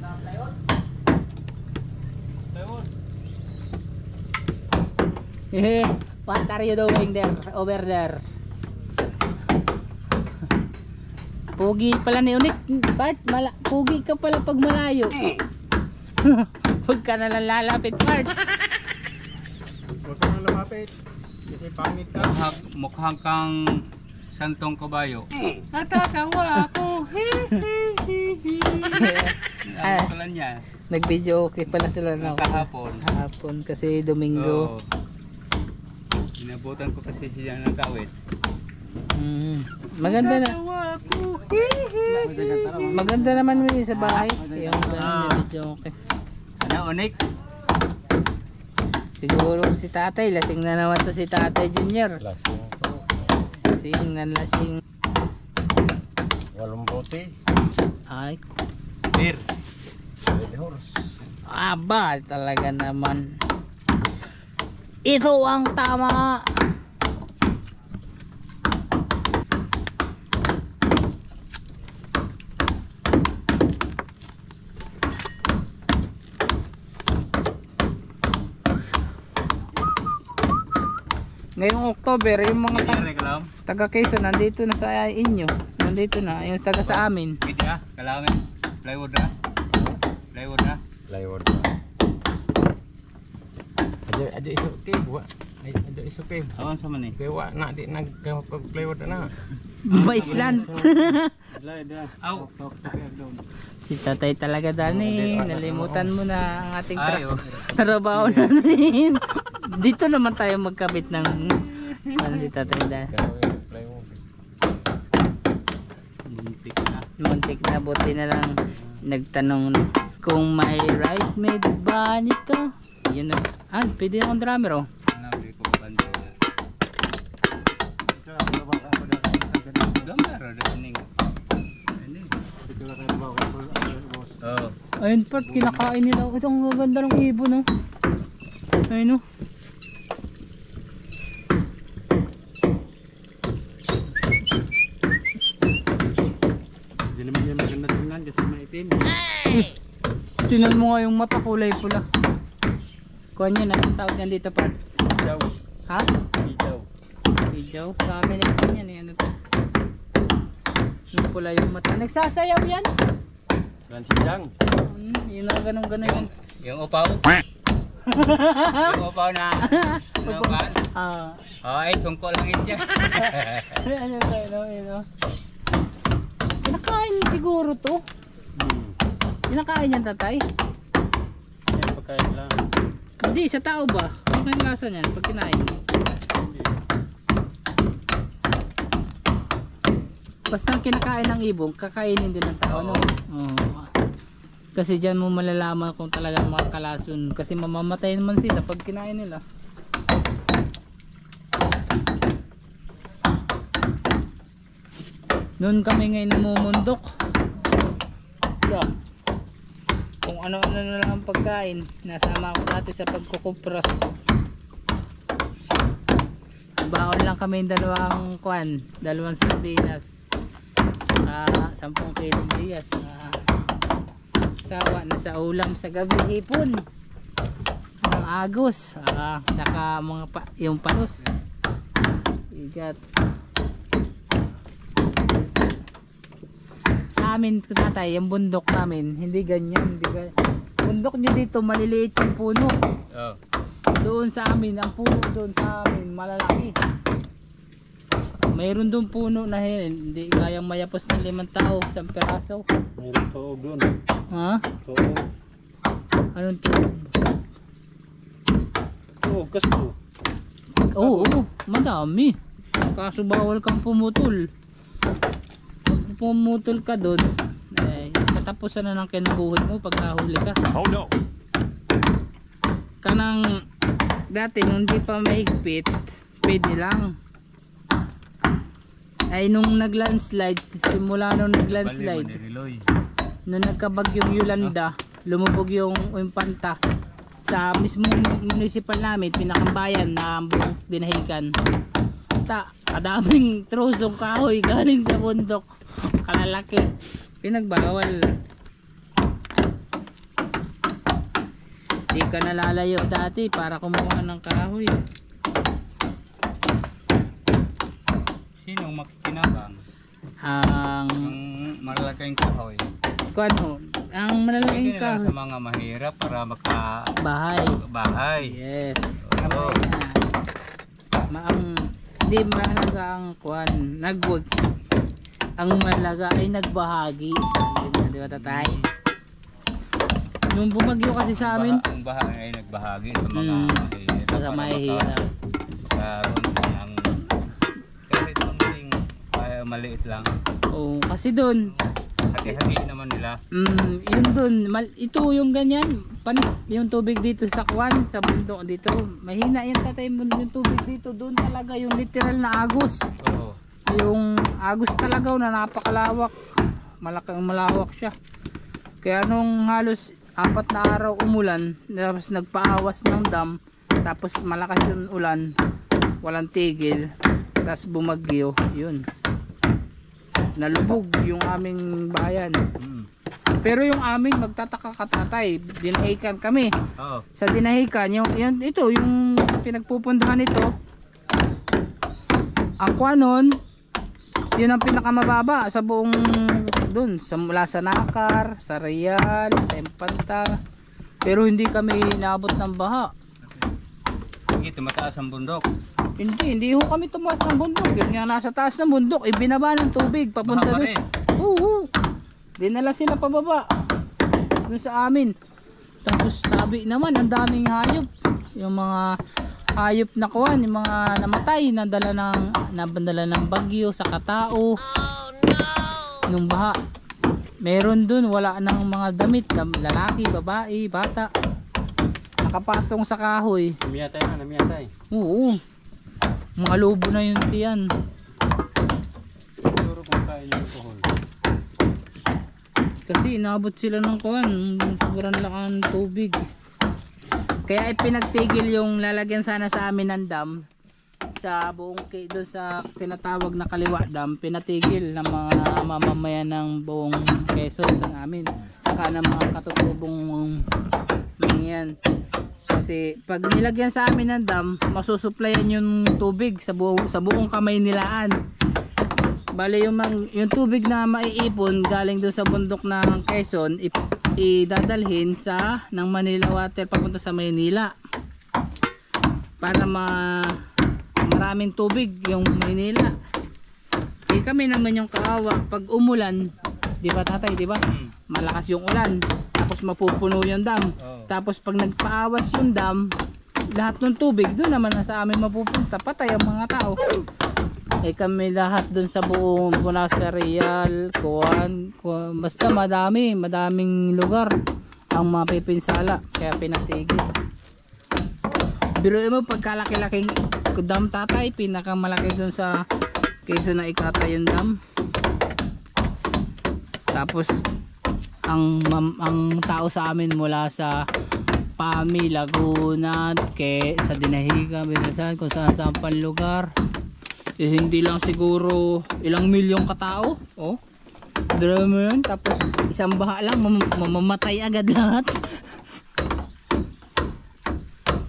Speaker 2: Hehe, what are you doing there, over there? Pugi pala ni Unik, Bart, pugi ka pala pag malayo. Huwag ka na lang lalapit, Bart.
Speaker 1: Huwag ka nang lumapit. Kasi pangit ka.
Speaker 3: Mukhang kang santong kabayo. Natatawa ako. Ano pala niya?
Speaker 2: Nag-video okay pala sila na
Speaker 3: Kahapon.
Speaker 2: hapon kasi Domingo.
Speaker 3: Inabutan ko kasi siya ng kawit.
Speaker 2: Maganda na. Maganda naman mo sa bahay. Yung video okay.
Speaker 3: Ano, Onik?
Speaker 2: Siguro si tatay, lasing na naman to si tatay Junior.
Speaker 6: Lasing po.
Speaker 2: Lasing na lasing.
Speaker 6: Walong bote.
Speaker 2: Ay,
Speaker 3: Beer.
Speaker 6: Red horse.
Speaker 2: aba talaga naman. Ito ang tama. Ngayong October, yung mga taga Quezon nandito na sa inyo. Nandito na, yung taga sa amin.
Speaker 3: Kaya, kailangan plywood na. plywood. Ada isu ke buat. Ada isu ke.
Speaker 2: Awan sa man eh.
Speaker 3: Ke wa nak di nag plywood na.
Speaker 2: Baislan.
Speaker 3: Aw.
Speaker 2: Si tatay talaga Dani, nalimutan mo na ang ating
Speaker 3: Ayo.
Speaker 2: trabaho natin. Dito naman tayo magkabit ng ano si tatay Dani.
Speaker 3: Plywood.
Speaker 2: Muntik na, buti na lang nagtanong kung may right made ba nito. Yun na. Pwede akong drummer oh.
Speaker 3: Nabi ko bantu. Gambar ada ning. Oh.
Speaker 2: Ayun part, kinakain nila. Ito ang ganda ng ibon oh. Ayun oh.
Speaker 1: Hindi naman yan maganda tingnan kasi maitim.
Speaker 2: Tingnan mo nga yung mata, kulay pula. Kuha nyo na, ang tawag yan dito part.
Speaker 3: Hijau.
Speaker 2: Ha?
Speaker 3: Hijau.
Speaker 2: Hijau? Sa amin ito yan eh. Ano to? Yung pula yung mata. Nagsasayaw yan?
Speaker 3: Dan sidang.
Speaker 2: Yun na ganun-ganun yan.
Speaker 3: Yung upaw. Yung upaw na. Ano ba? Oh, ay sungko lang ito.
Speaker 2: Ano ba? Ano? Kinakain siguro to. Kinakain yan tatay?
Speaker 1: Yan pagkain lang.
Speaker 2: Hindi, sa tao ba? Ano yung lasa niyan pag kinain mo? Basta ang kinakain ng ibong, kakainin din ng tao, no? Oo. Kasi dyan mo malalaman kung talagang makakalason. Kasi mamamatay naman sila pag kinain nila. Noon kami ngayon namumundok. Kung ano-ano na lang ang pagkain, nasama ako dati sa pagkukupras. Baon lang kami dalawang sardinas, 10 kilong bigas, sawa na sa ulam sa gabi, hipon ng agos, saka yung panos, igat. Sa amin tatay, yung bundok namin hindi ganyan, bundok nyo dito maliliit yung puno.
Speaker 3: Oh.
Speaker 2: Doon sa amin, ang puno doon sa amin malalaki. Mayroon doon puno na hindi kayang mayapos ng 5 tao, 1 peraso.
Speaker 1: Mayroon tuog doon.
Speaker 2: Ha?
Speaker 1: Tuog.
Speaker 2: Anong tuog?
Speaker 1: Tuog, kasto.
Speaker 2: Oo, madami. Kaso bawal kang pumutol. Pag pumutol ka doon, katapusan na ng kinabuhi mo pag nahuli ka.
Speaker 5: Oh no.
Speaker 2: Kanang dati nung di pa mahigpit, pwede lang. Ay nung naglandslide, simula nung naglandslide, nung nagkabagyong Yolanda, lumubog yung Impanta sa mismong municipal namin, pinakambayan na buong dinahikan. Kadaming trosong kahoy galing sa bundok, kalalaki, pinagbawal. Di ka nalalayo dati para kumuha ng kahoy.
Speaker 3: Sinong makikinabang?
Speaker 2: Ang
Speaker 3: Malalaking kahoy.
Speaker 2: kuano, ang malalaking
Speaker 3: Pwede na lang
Speaker 2: kahoy.
Speaker 3: sa mga mahirap para
Speaker 2: Bahay. Yes.
Speaker 3: Oo.
Speaker 2: Di mahalaga ang kuan, ang malaga ay nagbahagi. Di ba tatay? Nung bumagyo kasi sa amin,
Speaker 3: Ang bahay ay nagbahagi sa mga mahirap.
Speaker 2: sa mahihirap.
Speaker 3: Ang kahit something maliit lang.
Speaker 2: Oo, kasi doon,
Speaker 3: Hati-hati naman nila.
Speaker 2: yun doon, ito yung ganyan, yung tubig dito sa kuwan, sa bundok dito, mahina yan tatay mo yung tubig dito, doon talaga yung literal na agos.
Speaker 3: Oo.
Speaker 2: Yung agos talaga na napakalawak, malawak siya. Kaya nung halos 4 na araw umulan, tapos nagpaawas ng dam, tapos malakas yung ulan, walang tigil, tapos bumagyo, yun, nalubog yung aming bayan. Pero yung aming, magtataka ka tatay, dinahikan kami.
Speaker 3: Oo.
Speaker 2: Sa dinahikan, ito yung pinagpupundahan nito, ang kwanon, yun ang pinakamababa sa buong dun, mula sa Nakar, sa Real, sa Impanta, Pero hindi kami naabot ng baha.
Speaker 3: Hindi, tumataas ang bundok.
Speaker 2: Hindi ho kami tumaas ng bundok. Yun nga, nasa taas ng bundok, ibinaba ng tubig papunta
Speaker 3: Baha pa
Speaker 2: doon.
Speaker 3: rin.
Speaker 2: Oo. Dinala sila pababa. Doon sa amin. Tapos tabi naman, ang daming hayop. Yung mga hayop na kuwan, yung mga namatay, nabandala ng bagyo sa katao. Nung baha. Meron doon, wala nang mga damit, lalaki, babae, bata. Nakapatong sa kahoy.
Speaker 1: Namiyatay.
Speaker 2: Oo. Mga lobo na yun tiyan.
Speaker 1: Siguro kung kaya yung alcohol.
Speaker 2: Kasi inabot sila ng kuwan, sobrang lakas ng tubig. Kaya ipinagtigil yung lalagyan sana sa amin ng dam sa buong doon sa tinatawag na Kaliwa Dam, pinatigil ng mga mamamayan ng buong Quezon sa amin. Saka ng mga katutubong yan. Kasi pag nilagyan sa amin ng dam, masusuplayan yung tubig sa buong kamay nilaan. Bale yung tubig na maiipon galing doon sa bundok ng Quezon, idadalhin sa ng Manila Water papunta sa Maynila. Para maraming tubig yung Maynila. Kami naman yung kaawa pag umulan, di ba tatay, di ba? Malakas yung ulan, tapos mapupuno yung dam. Tapos pag nagpaawas yung dam, lahat ng tubig doon naman sa amin mapupunta, patay ang mga tao. Kami lahat doon sa buong mula sa Real, Kuwan, basta madaming lugar ang mapipinsala, kaya pinatigil. Pero mo pagkalaki-laking dam tatay, pinakamalaki doon sa Quezon na Ikata yung dam. Tapos ang tao sa amin mula sa Pami, Laguna, sa Dinahiga, Binasan, kung saan pang lugar. Hindi lang siguro ilang milyong katao. Oh. Dito mo yun, tapos isang baha lang mamamatay agad lahat.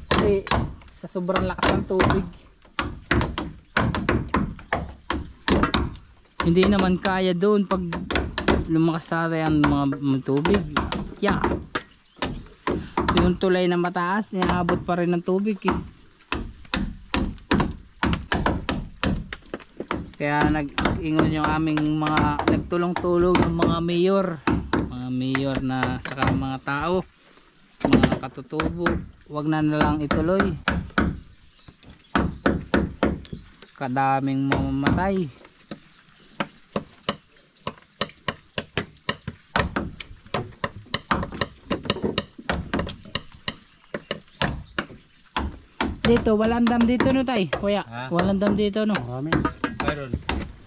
Speaker 2: Kasi sa sobrang lakas ng tubig. Hindi naman kaya doon pag lumakas na yan mga tubig. Yeah. Yung tulay na mataas, niabot pa rin ng tubig eh. Kaya nag-ingon yung aming mga nagtulong-tulong ng mga mayor na saka mga tao, mga katutubo, wag na lang ituloy. Kadaming mamamatay. Dito, walang dam dito no tay, kuya. Walang dam dito no.
Speaker 1: Marami.
Speaker 3: Mayroon.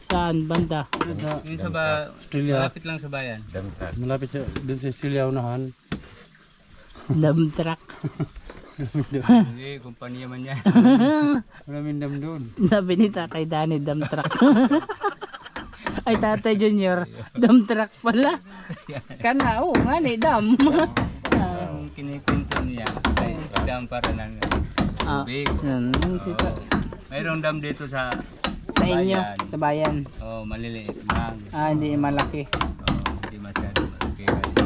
Speaker 2: Saan banda?
Speaker 3: Yung
Speaker 1: Australia.
Speaker 3: malapit lang sa bayan.
Speaker 1: Malapit dun sa Australia unahan.
Speaker 2: Dam truck.
Speaker 3: Hindi, kumpanya man yan.
Speaker 1: Maraming dam doon.
Speaker 2: Sabi ni Tatay Danny, dam truck. Ay Tatay Junior, dam truck pala. Kana, nga ni dam.
Speaker 3: Ang kinikwento niya ay dam para ng tubig. Mayroong dam dito sa
Speaker 2: inyo,
Speaker 3: bayan.
Speaker 2: sa bayan.
Speaker 3: Oh, maliliit lang.
Speaker 2: Hindi malaki.
Speaker 3: Hindi masyado malaki kasi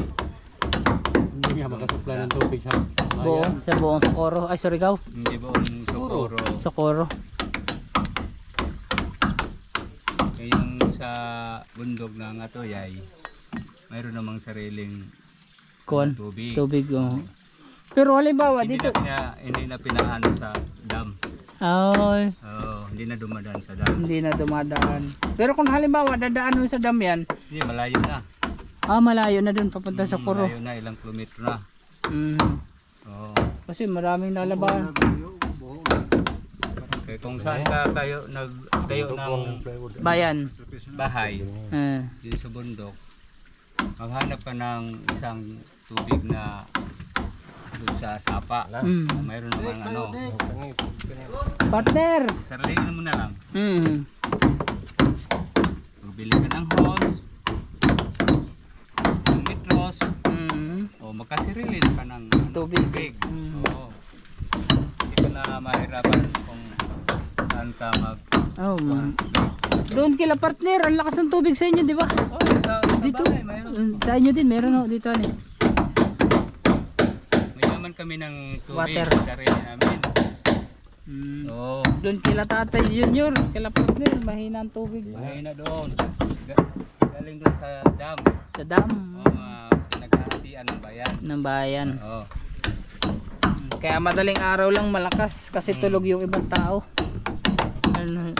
Speaker 1: Hindi nga makasupply ng tubig sa
Speaker 2: Sa buong Socorro. Ay, sorry gaw.
Speaker 3: hindi buong Socorro.
Speaker 2: Socorro.
Speaker 3: Yung sa bundok ng Atoyay, mayroon namang sariling
Speaker 2: Kuwan.
Speaker 3: tubig.
Speaker 2: Tubig. Oh. Pero halimbawa dito.
Speaker 3: Hindi na pinaano sa dam.
Speaker 2: Ay,
Speaker 3: Hindi na dumadaan sa dam.
Speaker 2: hindi na dumadaan. Pero kung halimbawa dadaan mo sa dam yan,
Speaker 3: Hindi, malayo na.
Speaker 2: malayo na dun papunta sa Socorro.
Speaker 3: Malayo na, ilang kilometro na. Oo.
Speaker 2: Kasi maraming lalaban.
Speaker 3: Kaya kung saan ka nagtayo ng
Speaker 2: Bayan.
Speaker 3: bahay
Speaker 2: Eh.
Speaker 3: dito sa bundok, maghanap ka ng isang tubig na doon sa sapa. Mayroon namang
Speaker 2: Partner.
Speaker 3: sarilin mo na lang. Bili ka ng hose, ng litros, o magkasirilin ka ng
Speaker 2: Tubig.
Speaker 3: Oo. Hindi ka na mahirapan kung saan ka
Speaker 2: Doon kila partner, ang lakas ng tubig sa inyo, di ba?
Speaker 3: sa
Speaker 2: Dito.
Speaker 3: bahay mayroon.
Speaker 2: Sa inyo din, meron dito.
Speaker 3: May naman kami ng tubig.
Speaker 2: Water.
Speaker 3: Sarili namin. Oo.
Speaker 2: Doon kila Tatay Junior, kila partner, mahina ang tubig.
Speaker 3: Mahina doon. Galing doon sa dam.
Speaker 2: Sa dam
Speaker 3: Pinaghahatian ng bayan.
Speaker 2: ng bayan.
Speaker 3: Oo.
Speaker 2: Kaya madaling araw lang malakas kasi tulog yung ibang tao. Ano?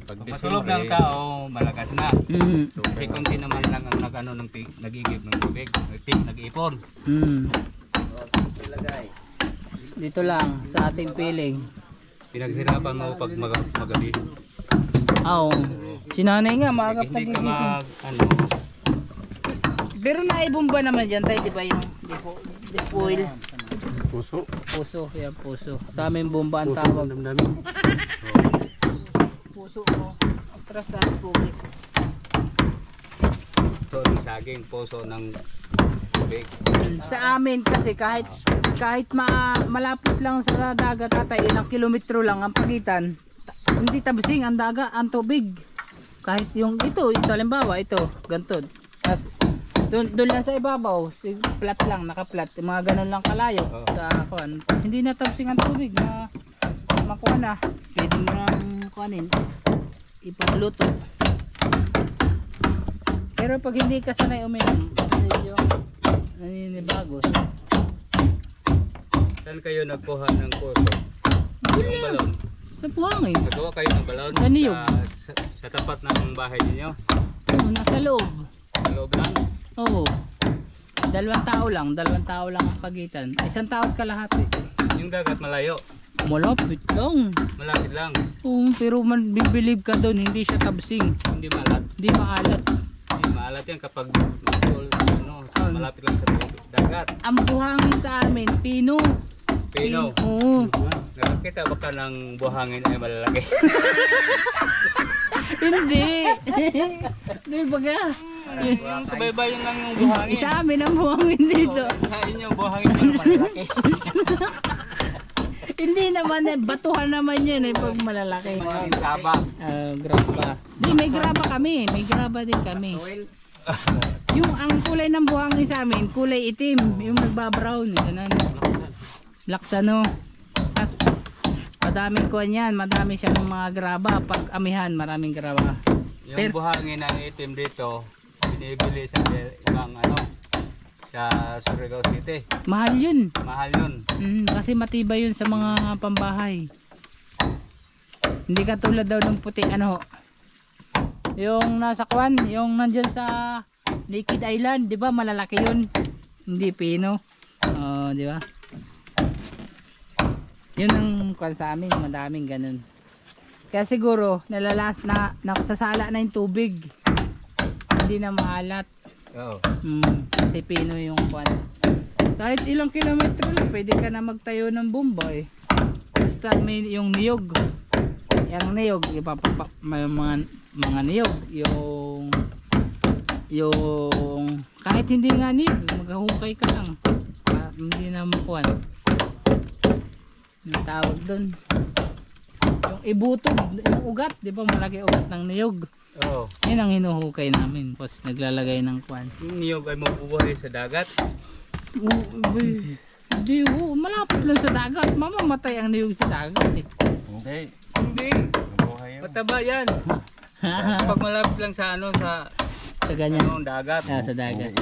Speaker 3: Pag matulog ng tao, malakas na. Kasi kunti naman lang ang nagigib ng tubig. Nag-iipon.
Speaker 2: Dito lang sa ating piling.
Speaker 3: Pinaghirapan mo pag magabi.
Speaker 2: Oo. Si nanay nga maaga
Speaker 3: Hindi ka
Speaker 2: pagigising. Pero naibomba naman dyan tayo, di ba yung defoil?
Speaker 1: Puso.
Speaker 2: Puso, yan puso. Sa amin bomba ang tawag.
Speaker 1: Damdamin.
Speaker 2: Puso mo. Atras sa tubig.
Speaker 3: Ito ang saging puso ng tubig.
Speaker 2: Sa amin kasi kahit malapit lang sa dagat tatay, ilang kilometro lang ang pagitan, hindi tabsing ang dagat, ang tubig. Kahit yung ito halimbawa ito, ganito. Tapos doon lang sa ibabaw, flat lang, naka-flat, mga ganun lang kalayo sa kuan. Hindi na tabsing ang tubig na makuha na. Pwede mo nang kuanin, ipagluto. Pero pag hindi ka sanay uminom, medyo naninibago.
Speaker 3: Saan kayo nagkuha ng puso? Yung balon?
Speaker 2: Sa buhangin.
Speaker 3: Nagawa kayo ng balon
Speaker 2: Sa niyog.
Speaker 3: sa tapat ng bahay ninyo?
Speaker 2: Nasa loob.
Speaker 3: Sa loob lang?
Speaker 2: Oo. Dalawang tao lang ang pagitan. Isang tao kalahati.
Speaker 3: Yung dagat malayo?
Speaker 2: Malapit lang.
Speaker 3: Malapit lang?
Speaker 2: Oo, pero man bibilib ka doon, hindi siya tabsing.
Speaker 3: Hindi maalat?
Speaker 2: Hindi maalat.
Speaker 3: Hindi maalat yan kapag malapit lang sa dagat.
Speaker 2: Ang buhangin sa amin, pino.
Speaker 3: Pino?
Speaker 2: Oo.
Speaker 3: Nakakita ba ka ng buhangin ay malalaki?
Speaker 2: Hindi. Hindi baga.
Speaker 3: Yung subaybayan lang yung buhangin.
Speaker 2: Isa amin ang buhangin dito.
Speaker 3: Sa inyo buhangin pero malalaki.
Speaker 2: Hindi naman eh, batuhan naman yun eh pag malalaki.
Speaker 3: Graba.
Speaker 2: Graba. Di, may graba kami. May graba din kami. Yung ang kulay ng buhangin sa amin, kulay itim. Yung nagbabrown. Ganun. Laksano. Tapos madaming kuwan yan. Madami siya ng mga graba. Pag amihan, maraming graba.
Speaker 3: Yung buhangin ng itim dito, binibili sa ibang sa Surigao City.
Speaker 2: Mahal yun.
Speaker 3: Mahal yun.
Speaker 2: Kasi matibay yun sa mga pambahay. Hindi katulad daw ng puti yung nasa kwan, yung nandyan sa Naked Island, di ba malalaki yun? Hindi pino. Di ba? Yun ang kwan sa amin, madaming ganun. Kaya siguro nakasasala na yung tubig. Hindi na maalat.
Speaker 3: Oo.
Speaker 2: Kasi pino yung kwan. Kahit ilang kilometro lang, pwede ka na magtayo ng bomba eh. Basta may yung niyog. Yung niyog, may mga niyog. Yung kahit hindi nga niyog, maghahukay ka lang. Hindi na makuhan. Yung tawag doon. Yung ibutog, yung ugat, di ba malaki ugat ng niyog?
Speaker 3: Oo.
Speaker 2: Yan ang hinuhukay namin. Tapos naglalagay ng kwan.
Speaker 3: Yung niyog ay mabubuhay sa dagat?
Speaker 2: Hindi, malapit lang sa dagat. Mamamatay ang niyog sa dagat eh.
Speaker 3: Hindi. Mataba yan. Pag malapit lang sa
Speaker 2: sa ganyan.
Speaker 3: Dagat.
Speaker 2: Sa dagat.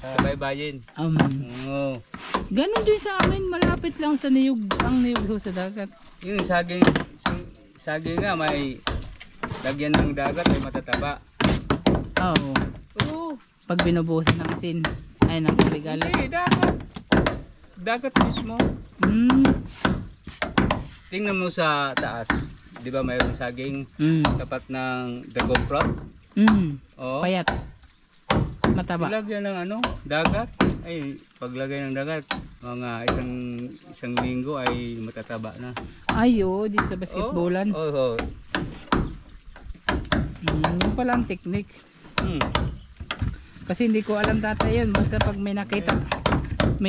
Speaker 3: Sa baybayin. Oo.
Speaker 2: Ganon din sa amin, malapit lang sa niyog, ang niyog sa dagat.
Speaker 3: Yung saging nga may lagyan ng dagat ay matataba.
Speaker 2: Oo. Pag binubusan ng asin, ay ng tubig alat.
Speaker 3: Hindi, dagat. Dagat mismo. Tingnan mo sa taas. Di ba mayroong saging tapat ng dragon fruit? Oo.
Speaker 2: Payat. Mataba.
Speaker 3: Lagyan ng dagat. Ay, paglagay ng dagat, mga isang linggo ay matataba na.
Speaker 2: Ayo, dito sa basketballan.
Speaker 3: Oo.
Speaker 2: Yun pala ang technique. Kasi hindi ko alam dati yun. Basta pag may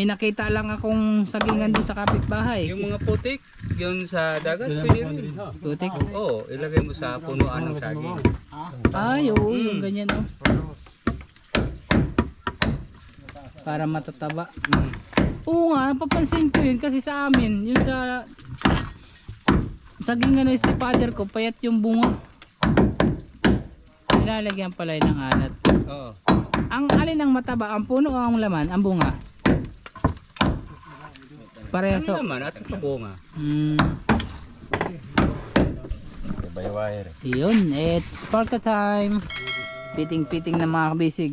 Speaker 2: nakita lang akong sagingan doon sa kapitbahay.
Speaker 3: Yung mga putik, yun sa dagat, pwede rin.
Speaker 2: Putik?
Speaker 3: Oo, ilagay mo sa punuan ng saging.
Speaker 2: Ay, oo, yung ganyan Para matataba. Oo nga, napapansin ko yun kasi sa amin, yun sa saging ano, stepfather ko, payat yung bunga. Nilalagyan pala yun ng alat.
Speaker 3: Oo.
Speaker 2: Ang alin ang mataba, ang puno o ang laman, ang bunga? Parehas.
Speaker 3: Ano naman at sa bunga.
Speaker 6: Baywire.
Speaker 2: Yun, it's Sparka time. Piting-piting na mga kabisig.